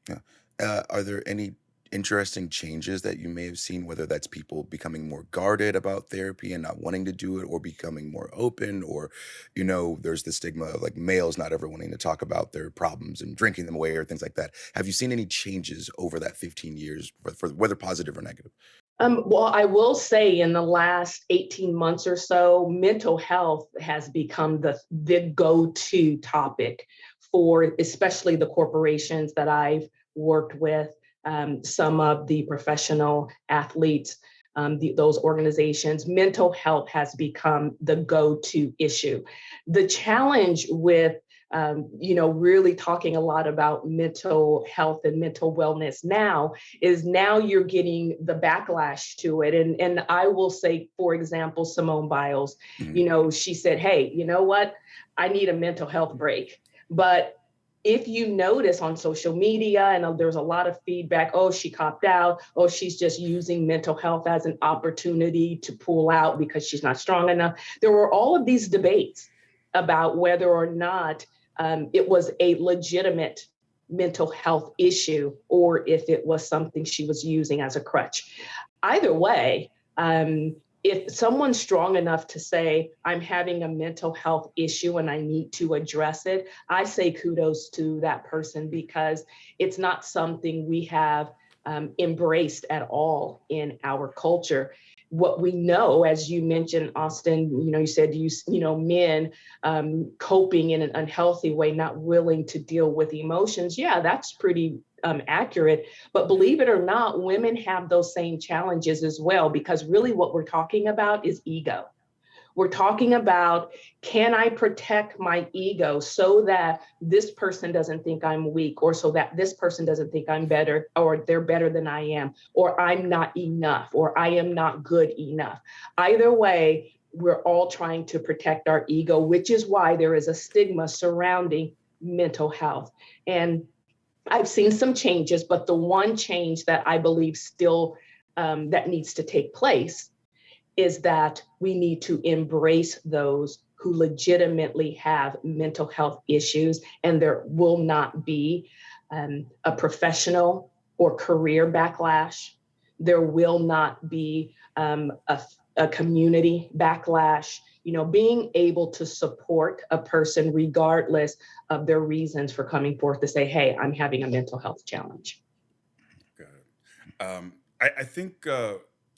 Yeah. Are there any interesting changes that you may have seen, whether that's people becoming more guarded about therapy and not wanting to do it, or becoming more open, or, there's the stigma of like males not ever wanting to talk about their problems and drinking them away or things like that. Have you seen any changes over that 15 years, for whether positive or negative? Well, I will say in the last 18 months or so, mental health has become the go-to topic for especially the corporations that I've worked with, some of the professional athletes, those organizations. Mental health has become the go-to issue. The challenge with really talking a lot about mental health and mental wellness now is now you're getting the backlash to it. And I will say, for example, Simone Biles, Mhm. she said, hey, you know what? I need a mental health break. But if you notice on social media, and there's a lot of feedback, oh, she copped out, oh, she's just using mental health as an opportunity to pull out because she's not strong enough. There were all of these debates about whether or not it was a legitimate mental health issue or if it was something she was using as a crutch. Either way, if someone's strong enough to say, I'm having a mental health issue and I need to address it, I say kudos to that person because it's not something we have embraced at all in our culture. What we know, as you mentioned, Austin, you said, men coping in an unhealthy way, not willing to deal with emotions. Yeah, that's pretty accurate. But believe it or not, women have those same challenges as well, because really what we're talking about is ego. We're talking about, can I protect my ego so that this person doesn't think I'm weak, or so that this person doesn't think I'm better, or they're better than I am, or I'm not enough, or I am not good enough. Either way, we're all trying to protect our ego, which is why there is a stigma surrounding mental health. And I've seen some changes, but the one change that I believe still that needs to take place is that we need to embrace those who legitimately have mental health issues, and there will not be a professional or career backlash. There will not be a community backlash. Being able to support a person regardless of their reasons for coming forth to say, hey, I'm having a mental health challenge. Got it. I think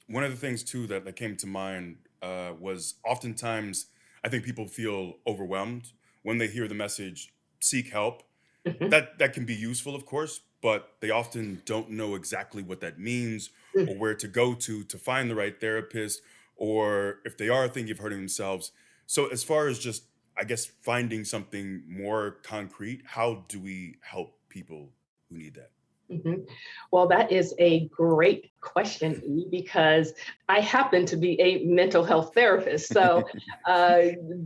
one of the things too that came to mind was oftentimes I think people feel overwhelmed when they hear the message "seek help." Mhm. That can be useful, of course, but they often don't know exactly what that means or where to go to find the right therapist, or if they are thinking of hurting themselves. So, as far as just, I guess, finding something more concrete, how do we help people who need that? Mhm. Well, that is a great question, E, because I happen to be a mental health therapist. So, uh,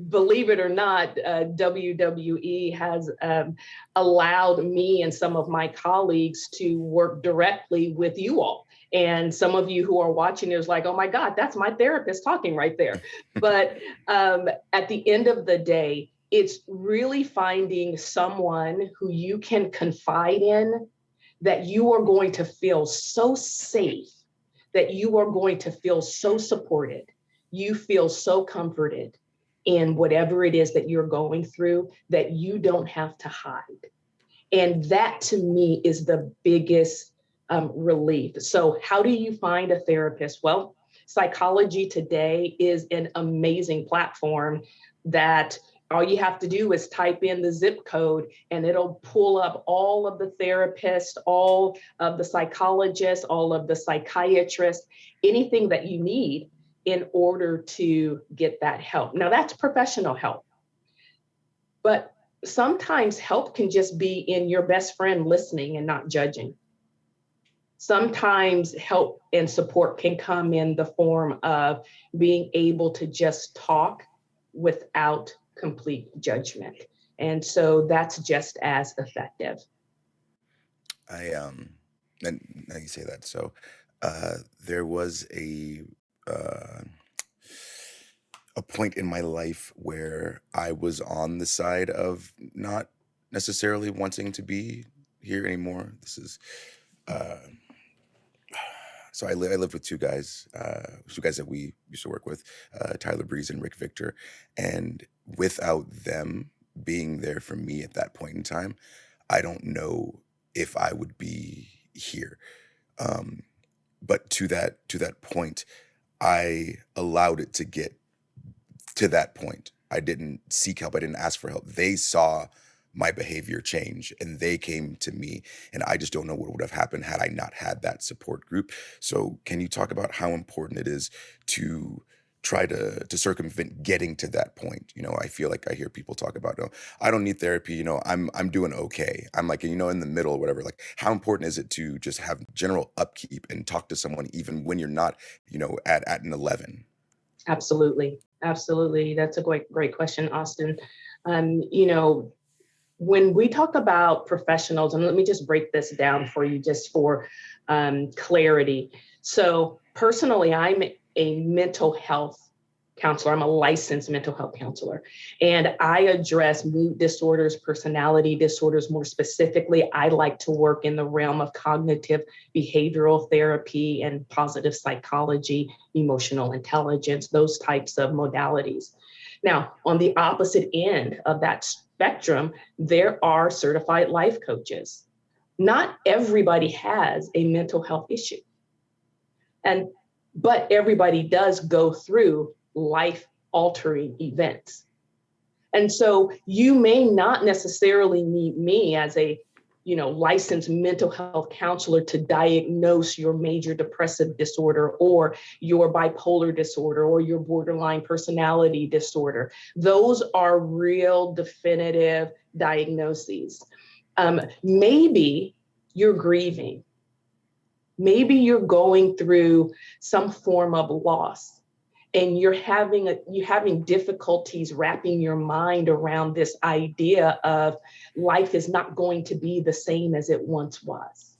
believe it or not, WWE has allowed me and some of my colleagues to work directly with you all. And some of you who are watching is like, oh my God, that's my therapist talking right there. But at the end of the day, it's really finding someone who you can confide in, that you are going to feel so safe, that you are going to feel so supported, you feel so comforted in whatever it is that you're going through, that you don't have to hide. And that to me is the biggest relief. So, how do you find a therapist? Well, Psychology Today is an amazing platform that all you have to do is type in the zip code and it'll pull up all of the therapists, all of the psychologists, all of the psychiatrists, anything that you need in order to get that help. Now, that's professional help. But sometimes help can just be in your best friend listening and not judging. Sometimes help and support can come in the form of being able to just talk without complete judgment. And so that's just as effective. I and now you say that. So there was uh a point in my life where I was on the side of not necessarily wanting to be here anymore. This is uh so I lived with two guys that we used to work with, Tyler Breeze and Rick Victor, and without them being there for me at that point in time, I don't know if I would be here. Um, but to that point, I allowed it to get to that point. I didn't seek help. I didn't ask for help. They saw my behavior change and they came to me. And I just don't know what would have happened had I not had that support group. So can you talk about how important it is to try to circumvent getting to that point? I feel like I hear people talk about, no, I don't need therapy, I'm doing okay. I'm like, in the middle or whatever. Like, how important is it to just have general upkeep and talk to someone even when you're not, at an 11? Absolutely. Absolutely. That's a great question, Austin. You know, when we talk about professionals, and let me just break this down for you just for clarity. So personally, I'm a mental health counselor. I'm a licensed mental health counselor, and I address mood disorders, personality disorders. More specifically, I like to work in the realm of cognitive behavioral therapy and positive psychology, emotional intelligence, those types of modalities. Now, on the opposite end of that spectrum, there are certified life coaches. Not everybody has a mental health issue, but everybody does go through life altering events. And so you may not necessarily need me as a licensed mental health counselor to diagnose your major depressive disorder or your bipolar disorder or your borderline personality disorder. Those are real definitive diagnoses. Maybe you're grieving. Maybe you're going through some form of loss and you're having difficulties wrapping your mind around this idea of life is not going to be the same as it once was.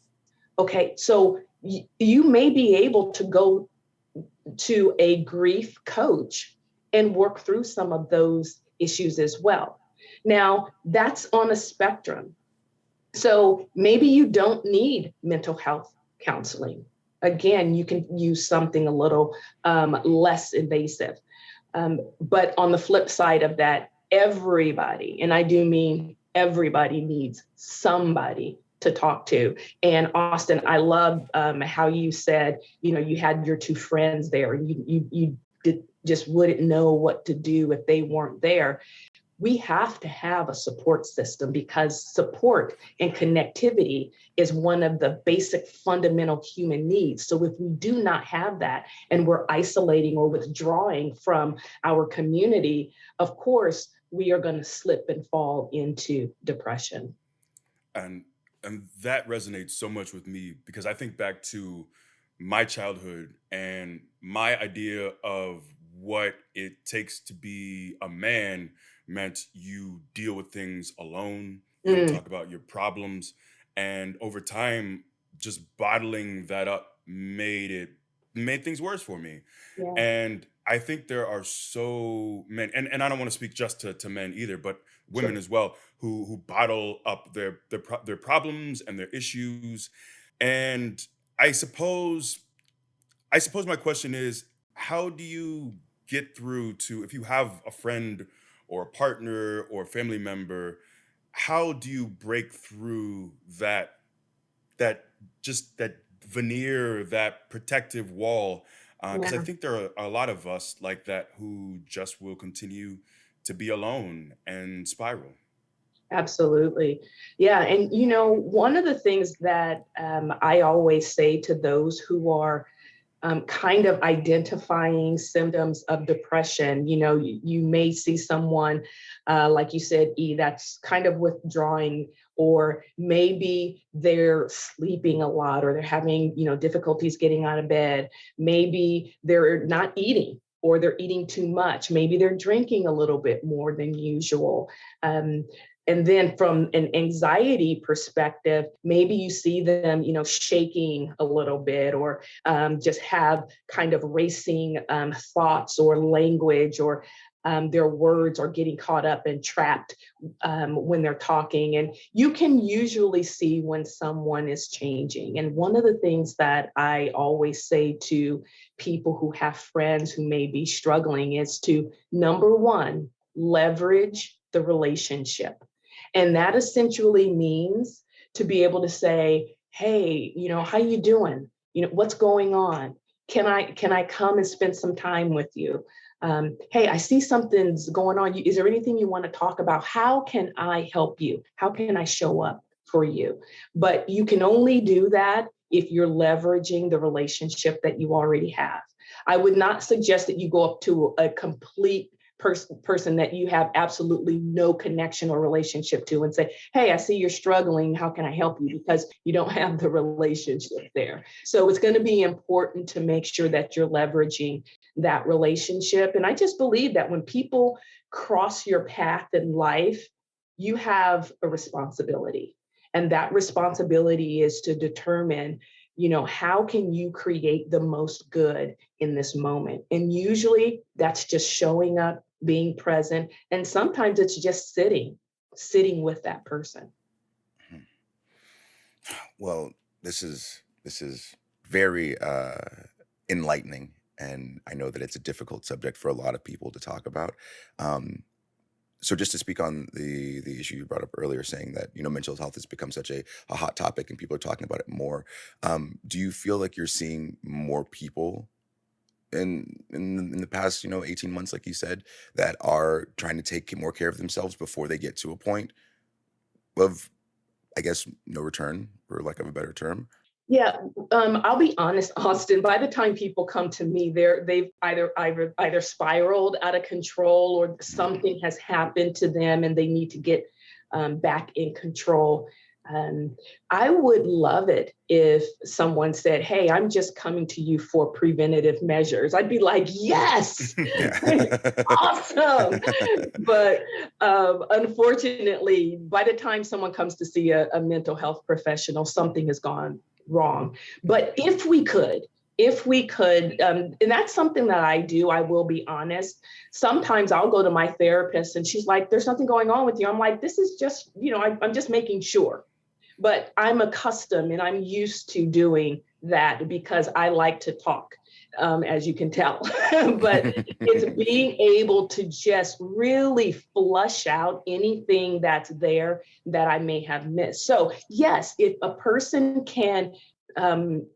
Okay, so you may be able to go to a grief coach and work through some of those issues as well. Now, that's on a spectrum. So maybe you don't need mental health counseling. Again, you can use something a little less invasive. But on the flip side of that, everybody, and I do mean everybody, needs somebody to talk to. And Austin, I love how you said, you had your two friends there and you just wouldn't know what to do if they weren't there. We have to have a support system because support and connectivity is one of the basic fundamental human needs. So if we do not have that and we're isolating or withdrawing from our community, of course, we are going to slip and fall into depression. And that resonates so much with me because I think back to my childhood and my idea of what it takes to be a man meant you deal with things alone, you don't Mm, talk about your problems. And over time, just bottling that up made things worse for me. yeah, And I think there are so many, and I don't want to speak just to men either, but women sure. as well, who bottle up their problems and their issues. And I suppose I suppose my question is, how do you get through to, if you have a friend or a partner or a family member, how do you break through that just that veneer, that protective wall? Because I Yeah. think there are a lot of us like that who just will continue to be alone and spiral. Absolutely. Yeah. And, one of the things that I always say to those who are kind of identifying symptoms of depression, you may see someone, like you said, that's kind of withdrawing, or maybe they're sleeping a lot, or they're having, difficulties getting out of bed. Maybe they're not eating, or they're eating too much. Maybe they're drinking a little bit more than usual. Um, and then from an anxiety perspective, maybe you see them, shaking a little bit, or just have kind of racing thoughts or language, or their words are getting caught up and trapped when they're talking. And you can usually see when someone is changing. And one of the things that I always say to people who have friends who may be struggling is to, number one, leverage the relationship. And that essentially means to be able to say, hey, how you doing? what's going on? Can I come and spend some time with you? Hey, I see something's going on. Is there anything you want to talk about? How can I help you? How can I show up for you? But you can only do that if you're leveraging the relationship that you already have. I would not suggest that you go up to a complete person that you have absolutely no connection or relationship to and say, hey, I see you're struggling. How can I help you? Because you don't have the relationship there. So it's going to be important to make sure that you're leveraging that relationship. And I just believe that when people cross your path in life, you have a responsibility. And that responsibility is to determine, how can you create the most good in this moment? And usually that's just showing up, being present. And sometimes it's just sitting with that person. Mhm. Well, this is very enlightening, and I know that it's a difficult subject for a lot of people to talk about. Um, so just to speak on the issue you brought up earlier, saying that mental health has become such a hot topic and people are talking about it more. Do you feel like you're seeing more people in the past 18 months, like you said, that are trying to take more care of themselves before they get to a point of, I guess, no return, for lack of a better term? Yeah, I'll be honest, Austin. By the time people come to me, they've either spiraled out of control or Mhm. something has happened to them, and they need to get back in control. Um, I would love it if someone said, "Hey, I'm just coming to you for preventative measures." I'd be like, "Yes, Yeah. awesome!" But unfortunately, by the time someone comes to see a mental health professional, something has gone wrong. But if we could, and that's something that I do, I will be honest. Sometimes I'll go to my therapist and she's like, there's something going on with you. I'm like, this is just, I'm just making sure. But I'm accustomed and I'm used to doing that because I like to talk, as you can tell. But it's being able to just really flush out anything that's there that I may have missed. So, yes, if a person can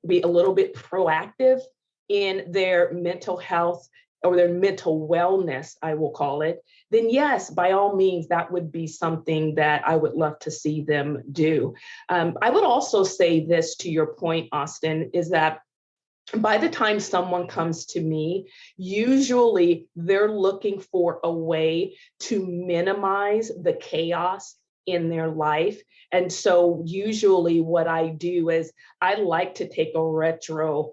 be a little bit proactive in their mental health or their mental wellness, I will call it, then yes, by all means, that would be something that I would love to see them do. I would also say this to your point, Austin, is that by the time someone comes to me, usually they're looking for a way to minimize the chaos in their life. And so, usually, what I do is I like to take a retro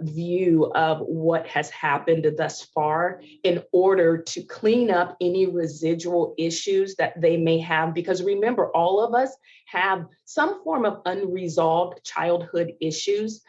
view of what has happened thus far in order to clean up any residual issues that they may have. Because remember, all of us have some form of unresolved childhood issues.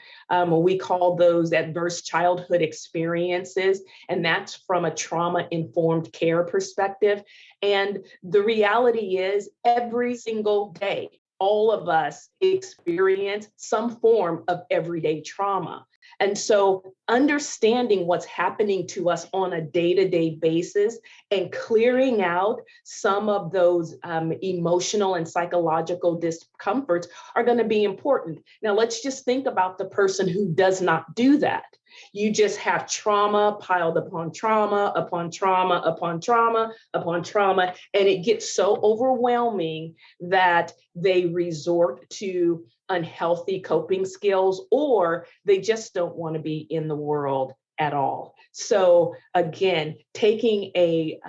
We call those adverse childhood experiences, and that's from a trauma informed care perspective. And the reality is, every single day, all of us experience some form of everyday trauma. And so, understanding what's happening to us on a day to day basis and clearing out some of those emotional and psychological discomforts are going to be important. Now, let's just think about the person who does not do that. You just have trauma piled upon trauma, upon trauma, upon trauma, upon trauma, and it gets so overwhelming that they resort to unhealthy coping skills or they just don't want to be in the world at all. So, again, taking a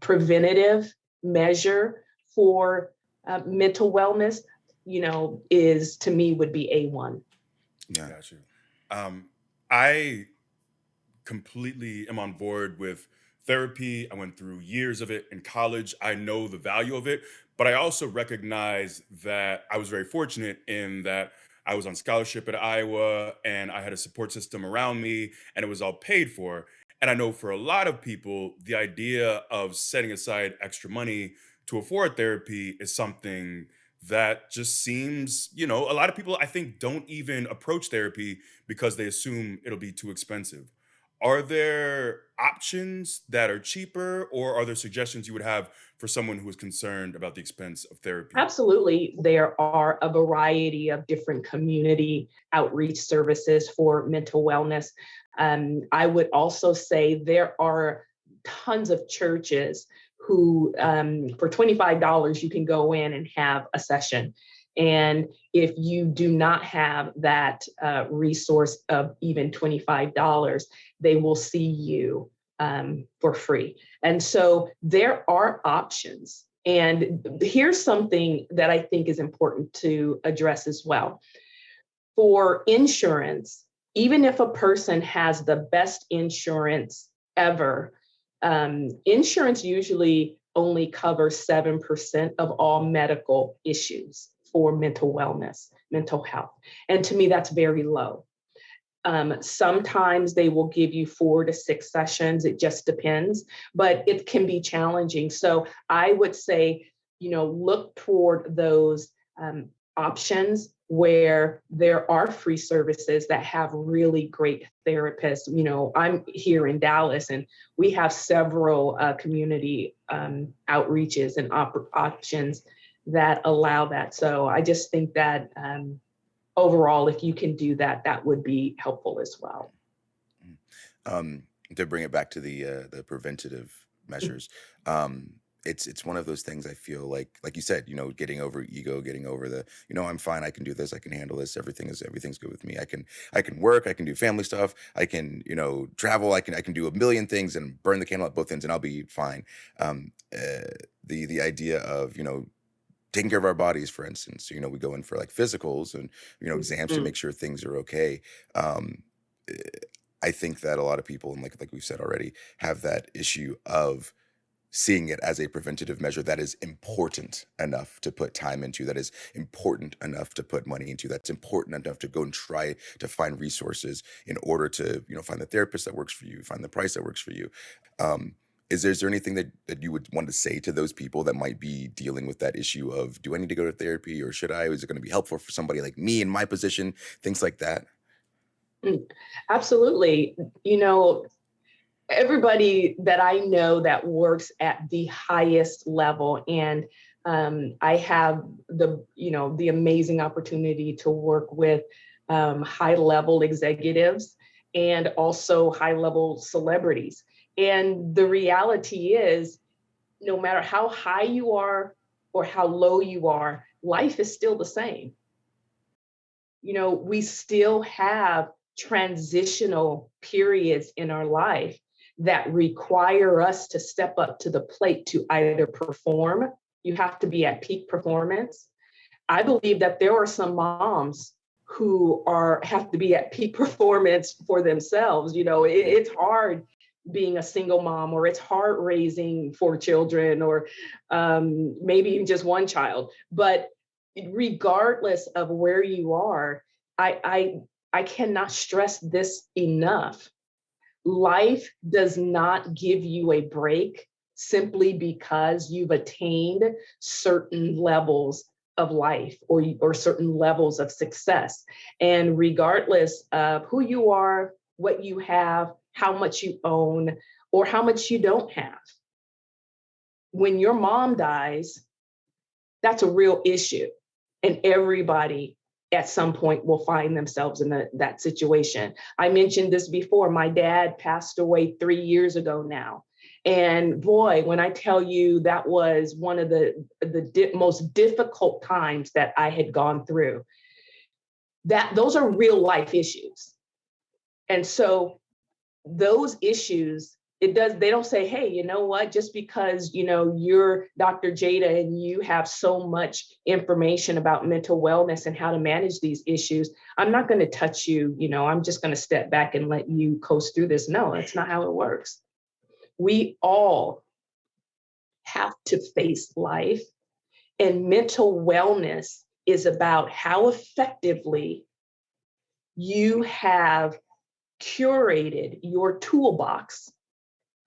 preventative measure for mental wellness, is to me would be A1. Yeah. Got you. I completely am on board with therapy. I went through years of it in college. I know the value of it, but I also recognize that I was very fortunate in that I was on scholarship at Iowa and I had a support system around me and it was all paid for. And I know for a lot of people, the idea of setting aside extra money to afford therapy is something that just seems, a lot of people I think don't even approach therapy because they assume it'll be too expensive. Are there options that are cheaper, or are there suggestions you would have for someone who is concerned about the expense of therapy? Absolutely. There are a variety of different community outreach services for mental wellness. I would also say there are tons of churches who, for $25, you can go in and have a session. And if you do not have that resource of even $25, they will see you for free. And so there are options. And here's something that I think is important to address as well. For insurance, even if a person has the best insurance ever, insurance usually only covers 7% of all medical issues for mental wellness, mental health. And to me, that's very low. Sometimes they will give you 4 to 6 sessions. It just depends, but it can be challenging. So I would say, look toward those options where there are free services that have really great therapists. I'm here in Dallas, and we have several community outreaches and options that allow that. So I just think that overall, if you can do that, that would be helpful as well. Um, to bring it back to the preventative measures, it's one of those things. I feel like you said, getting over ego, getting over the, I'm fine, I can do this, I can handle this, everything's good with me. I can work, I can do family stuff, I can travel, I can do a million things and burn the candle at both ends, and I'll be fine. The idea of taking care of our bodies, for instance. We go in for like physicals and exams to Mhm. make sure things are okay. Um, eh, I think that a lot of people, and like we've said already, have that issue of seeing it as a preventative measure that is important enough to put time into, that is important enough to put money into, that's important enough to go and try to find resources in order to find the therapist that works for you, find the price that works for you. Um, is there anything that you would want to say to those people that might be dealing with that issue of, do I need to go to therapy, or should I? Is it going to be helpful for somebody like me in my position? Things like that. Mm, Absolutely. Everybody that I know that works at the highest level, and I have the amazing opportunity to work with high level executives and also high level celebrities. And the reality is, no matter how high you are or how low you are, life is still the same. We still have transitional periods in our life that require us to step up to the plate to either perform. You have to be at peak performance. I believe that there are some moms who have to be at peak performance for themselves. It's hard being a single mom, or it's hard raising 4 children, or maybe even just one child. But regardless of where you are, I cannot stress this enough. Life does not give you a break simply because you've attained certain levels of life, or certain levels of success. And regardless of who you are, what you have, how much you own, or how much you don't have, when your mom dies, that's a real issue. And everybody at some point will find themselves in that situation. I mentioned this before. My dad passed away 3 years ago now. And boy, when I tell you, that was one of the most difficult times that I had gone through, those are real life issues. And so those issues, they don't say, hey, you know what, just because you're Dr. Jada and you have so much information about mental wellness and how to manage these issues, I'm not going to touch you. I'm just going to step back and let you coast through this. No, that's not how it works. We all have to face life, and mental wellness is about how effectively you have curated your toolbox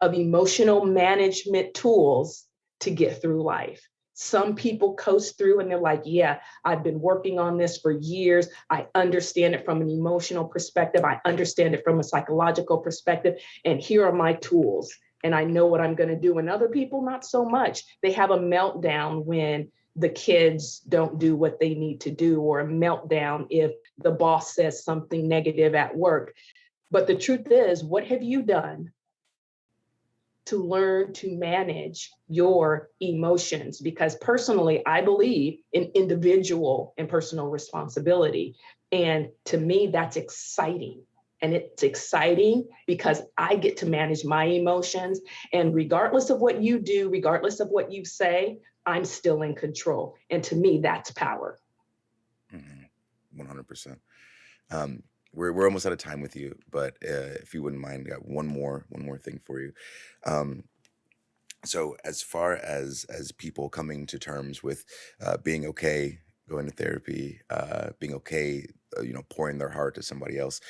of emotional management tools to get through life. Some people coast through and they're like, yeah, I've been working on this for years. I understand it from an emotional perspective. I understand it from a psychological perspective. And here are my tools. And I know what I'm going to do. And other people, not so much. They have a meltdown when the kids don't do what they need to do, or a meltdown if the boss says something negative at work. But the truth is, what have you done to learn to manage your emotions? Because personally, I believe in individual and personal responsibility. And to me, that's exciting. And it's exciting because I get to manage my emotions. And regardless of what you do, regardless of what you say, I'm still in control. And to me, that's power. 100%. We're almost out of time with you, but if you wouldn't mind, I got one more thing for you. Um, so as far as people coming to terms with being okay, going to therapy, being okay, pouring their heart to somebody else,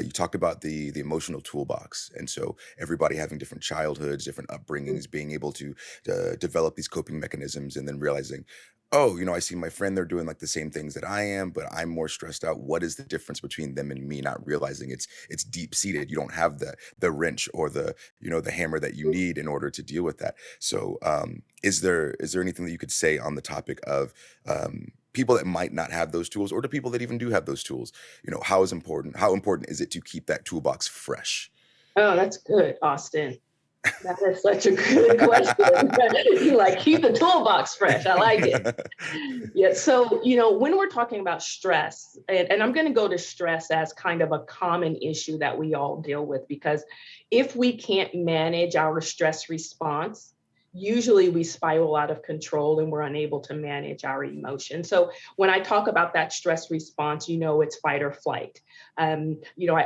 you talked about the emotional toolbox, and so everybody having different childhoods, different upbringings, being able to develop these coping mechanisms, and then realizing, oh, I see my friend, they're doing like the same things that I am, but I'm more stressed out. What is the difference between them and me? Not realizing it's deep seated. You don't have the wrench or the hammer that you need in order to deal with that. So is there anything that you could say on the topic of people that might not have those tools, or to people that even do have those tools? How important is it to keep that toolbox fresh? Oh, that's good, Austin. That is such a good question. You like, keep the toolbox fresh. I like it. Yeah. So, when we're talking about stress, and I'm going to go to stress as kind of a common issue that we all deal with, because if we can't manage our stress response, usually we spiral out of control and we're unable to manage our emotions. So when I talk about that stress response, it's fight or flight. I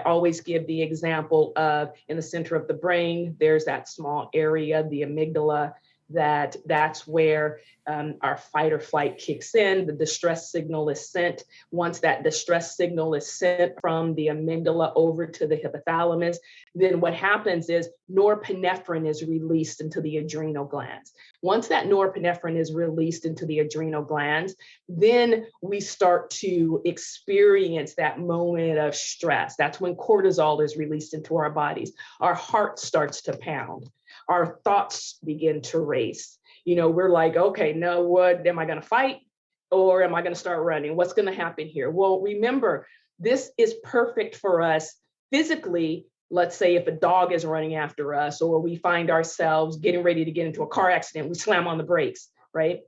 always give the example of, in the center of the brain, there's that small area, the amygdala, that's where our fight or flight kicks in. The distress signal is sent. Once that distress signal is sent from the amygdala over to the hypothalamus, then what happens is norepinephrine is released into the adrenal glands. Once that norepinephrine is released into the adrenal glands, then we start to experience that moment of stress. That's when cortisol is released into our bodies. Our heart starts to pound. Our thoughts begin to race. We're like, okay, no, what am I going to fight? Or am I going to start running? What's going to happen here? Well, remember, this is perfect for us physically. Let's say if a dog is running after us, or we find ourselves getting ready to get into a car accident, we slam on the brakes, right?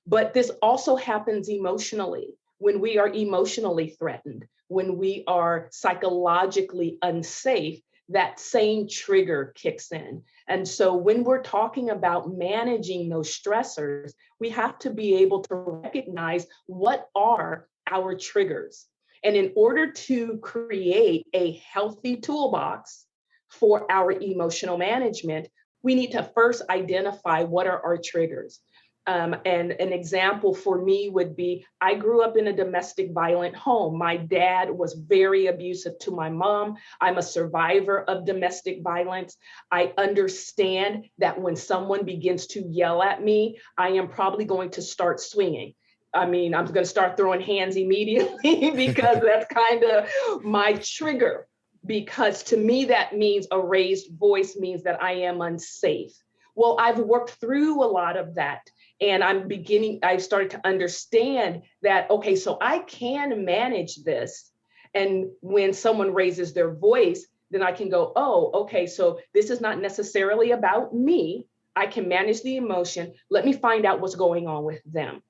But this also happens emotionally. When we are emotionally threatened, when we are psychologically unsafe, that same trigger kicks in. And so when we're talking about managing those stressors, we have to be able to recognize what are our triggers. And in order to create a healthy toolbox for our emotional management, we need to first identify what are our triggers. And an example for me would be, I grew up in a domestic violent home. My dad was very abusive to my mom. I'm a survivor of domestic violence. I understand that when someone begins to yell at me, I am probably going to start swinging. I'm going to start throwing hands immediately because that's kind of my trigger. Because to me, that means a raised voice means that I am unsafe. Well, I've worked through a lot of that. And I started to understand that, okay, so I can manage this. And when someone raises their voice, then I can go, oh, okay, so this is not necessarily about me. I can manage the emotion. Let me find out what's going on with them.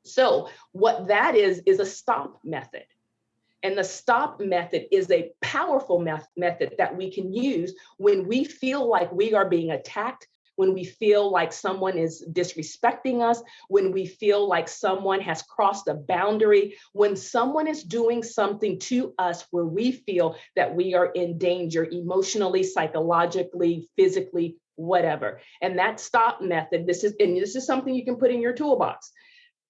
So what that is a stop method. And the stop method is a powerful method that we can use when we feel like we are being attacked, when we feel like someone is disrespecting us, when we feel like someone has crossed a boundary, when someone is doing something to us where we feel that we are in danger emotionally, psychologically, physically, whatever. And that stop method, this is something you can put in your toolbox.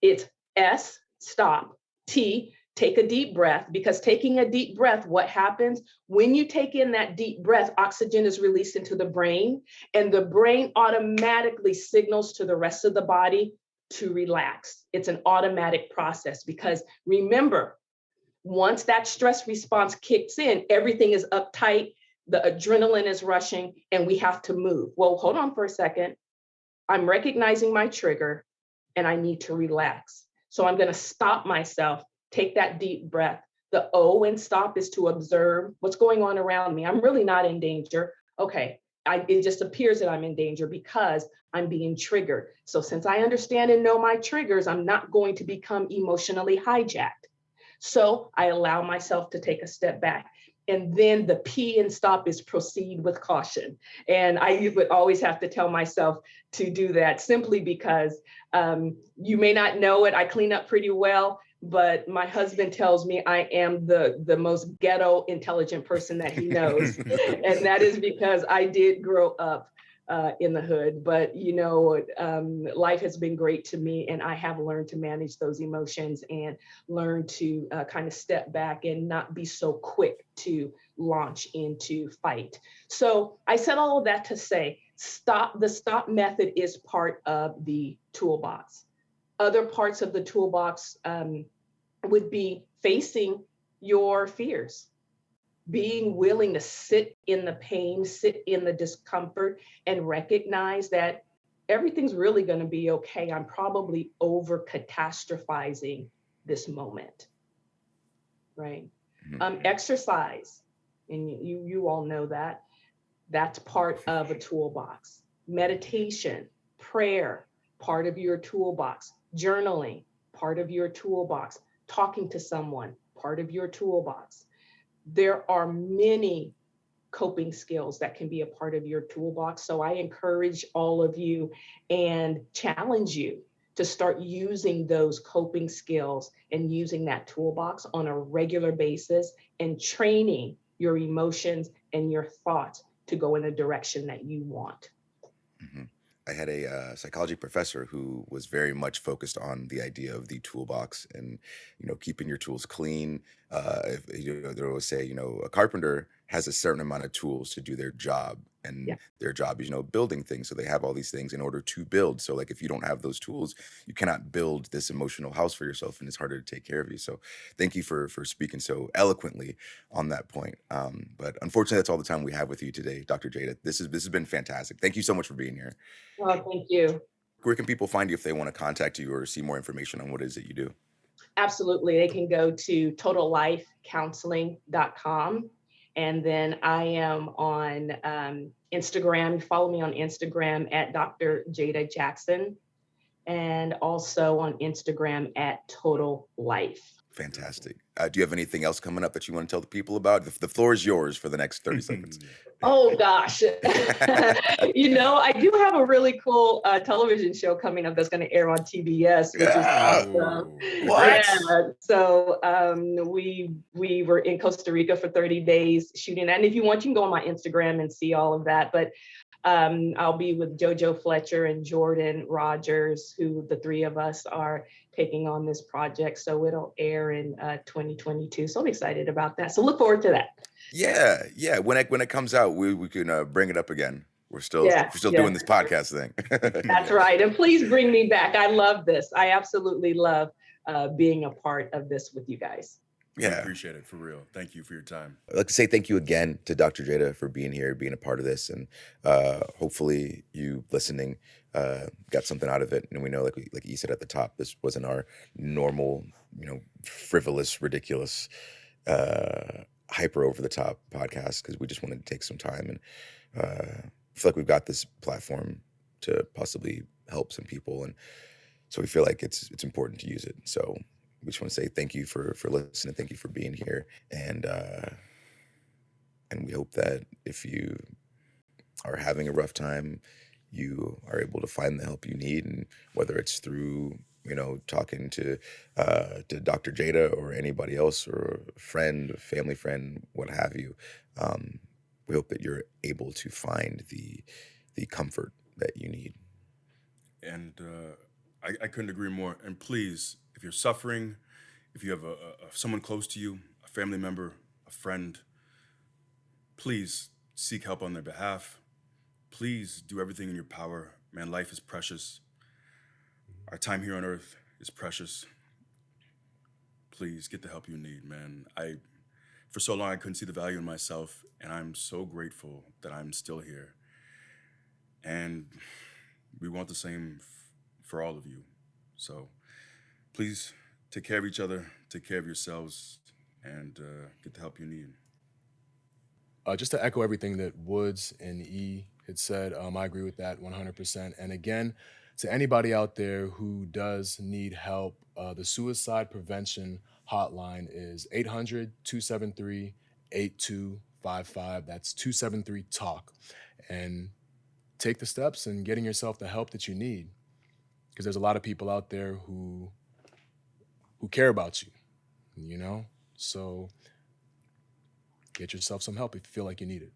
It's S, stop, T, take a deep breath, because taking a deep breath, what happens when you take in that deep breath, oxygen is released into the brain, and the brain automatically signals to the rest of the body to relax. It's an automatic process because remember, once that stress response kicks in, everything is uptight, the adrenaline is rushing, and we have to move. Well, hold on for a second. I'm recognizing my trigger and I need to relax. So I'm going to stop myself, take that deep breath. The O in stop is to observe what's going on around me. I'm really not in danger. Okay, it just appears that I'm in danger because I'm being triggered. So since I understand and know my triggers, I'm not going to become emotionally hijacked. So I allow myself to take a step back. And then the P in stop is proceed with caution. And I would always have to tell myself to do that simply because you may not know it. I clean up pretty well, but my husband tells me I am the most ghetto intelligent person that he knows. And that is because I did grow up in the hood, but life has been great to me, and I have learned to manage those emotions and learn to kind of step back and not be so quick to launch into fight. So I said all of that to say, the stop method is part of the toolbox. Other parts of the toolbox would be facing your fears, being willing to sit in the pain, sit in the discomfort, and recognize that everything's really going to be okay. I'm probably over catastrophizing this moment, right? Exercise, and you all know that. That's part of a toolbox. Meditation, prayer, part of your toolbox. Journaling, part of your toolbox. Talking to someone, part of your toolbox. There are many coping skills that can be a part of your toolbox. So I encourage all of you and challenge you to start using those coping skills and using that toolbox on a regular basis and training your emotions and your thoughts to go in the direction that you want. Mhm. I had a psychology professor who was very much focused on the idea of the toolbox and keeping your tools clean. They always say a carpenter has a certain amount of tools to do their job, Yeah. and their job is building things. So they have all these things in order to build. So like if you don't have those tools, you cannot build this emotional house for yourself, and it's harder to take care of you. So thank you for speaking so eloquently on that point. But unfortunately, that's all the time we have with you today, Dr. Jada. This has been fantastic. Thank you so much for being here. Well, thank you. Where can people find you if they want to contact you or see more information on what it is that you do? Absolutely. They can go to totallifecounseling.com. And then I am on Instagram. Follow me on Instagram at Dr. Jada Jackson, and also on Instagram at Total Life. Fantastic. Do you have anything else coming up that you want to tell the people about? The floor is yours for the next 30 seconds. Oh gosh. I do have a really cool television show coming up that's going to air on TBS, which is awesome. What? Yeah. So we were in Costa Rica for 30 days shooting that. And if you want, you can go on my Instagram and see all of that. But I'll be with JoJo Fletcher and Jordan Rogers, who the three of us are taking on this project. So it'll air in 2022. So I'm excited about that. So look forward to that. Yeah. When it comes out, we can bring it up again. We're still doing this podcast thing. That's right. And please bring me back. I love this. I absolutely love being a part of this with you guys. We appreciate it, for real. Thank you for your time. I'd like to say thank you again to Dr. Jada for being here, being a part of this, and hopefully you listening got something out of it. And we know, like you said at the top, this wasn't our normal, frivolous, ridiculous, hyper over the top podcast, because we just wanted to take some time, and feel like we've got this platform to possibly help some people, and so we feel like it's important to use it. So we just want to say thank you for listening. Thank you for being here. And we hope that if you are having a rough time, you are able to find the help you need. And whether it's through, talking to Dr. Jada or anybody else, or a friend, a family friend, what have you, we hope that you're able to find the comfort that you need. And I couldn't agree more. And please, if you're suffering, if you have someone close to you, a family member, a friend, please seek help on their behalf. Please do everything in your power. Man, life is precious. Our time here on earth is precious. Please get the help you need, man. For so long, I couldn't see the value in myself, and I'm so grateful that I'm still here. And we want the same for all of you. So please take care of each other, take care of yourselves, and get the help you need. Just to echo everything that Woods and E had said, I agree with that 100%. And again, to anybody out there who does need help, the suicide prevention hotline is 800-273-8255. That's 273-TALK. And take the steps in getting yourself the help that you need, because there's a lot of people out there who care about you, you know? So get yourself some help if you feel like you need it.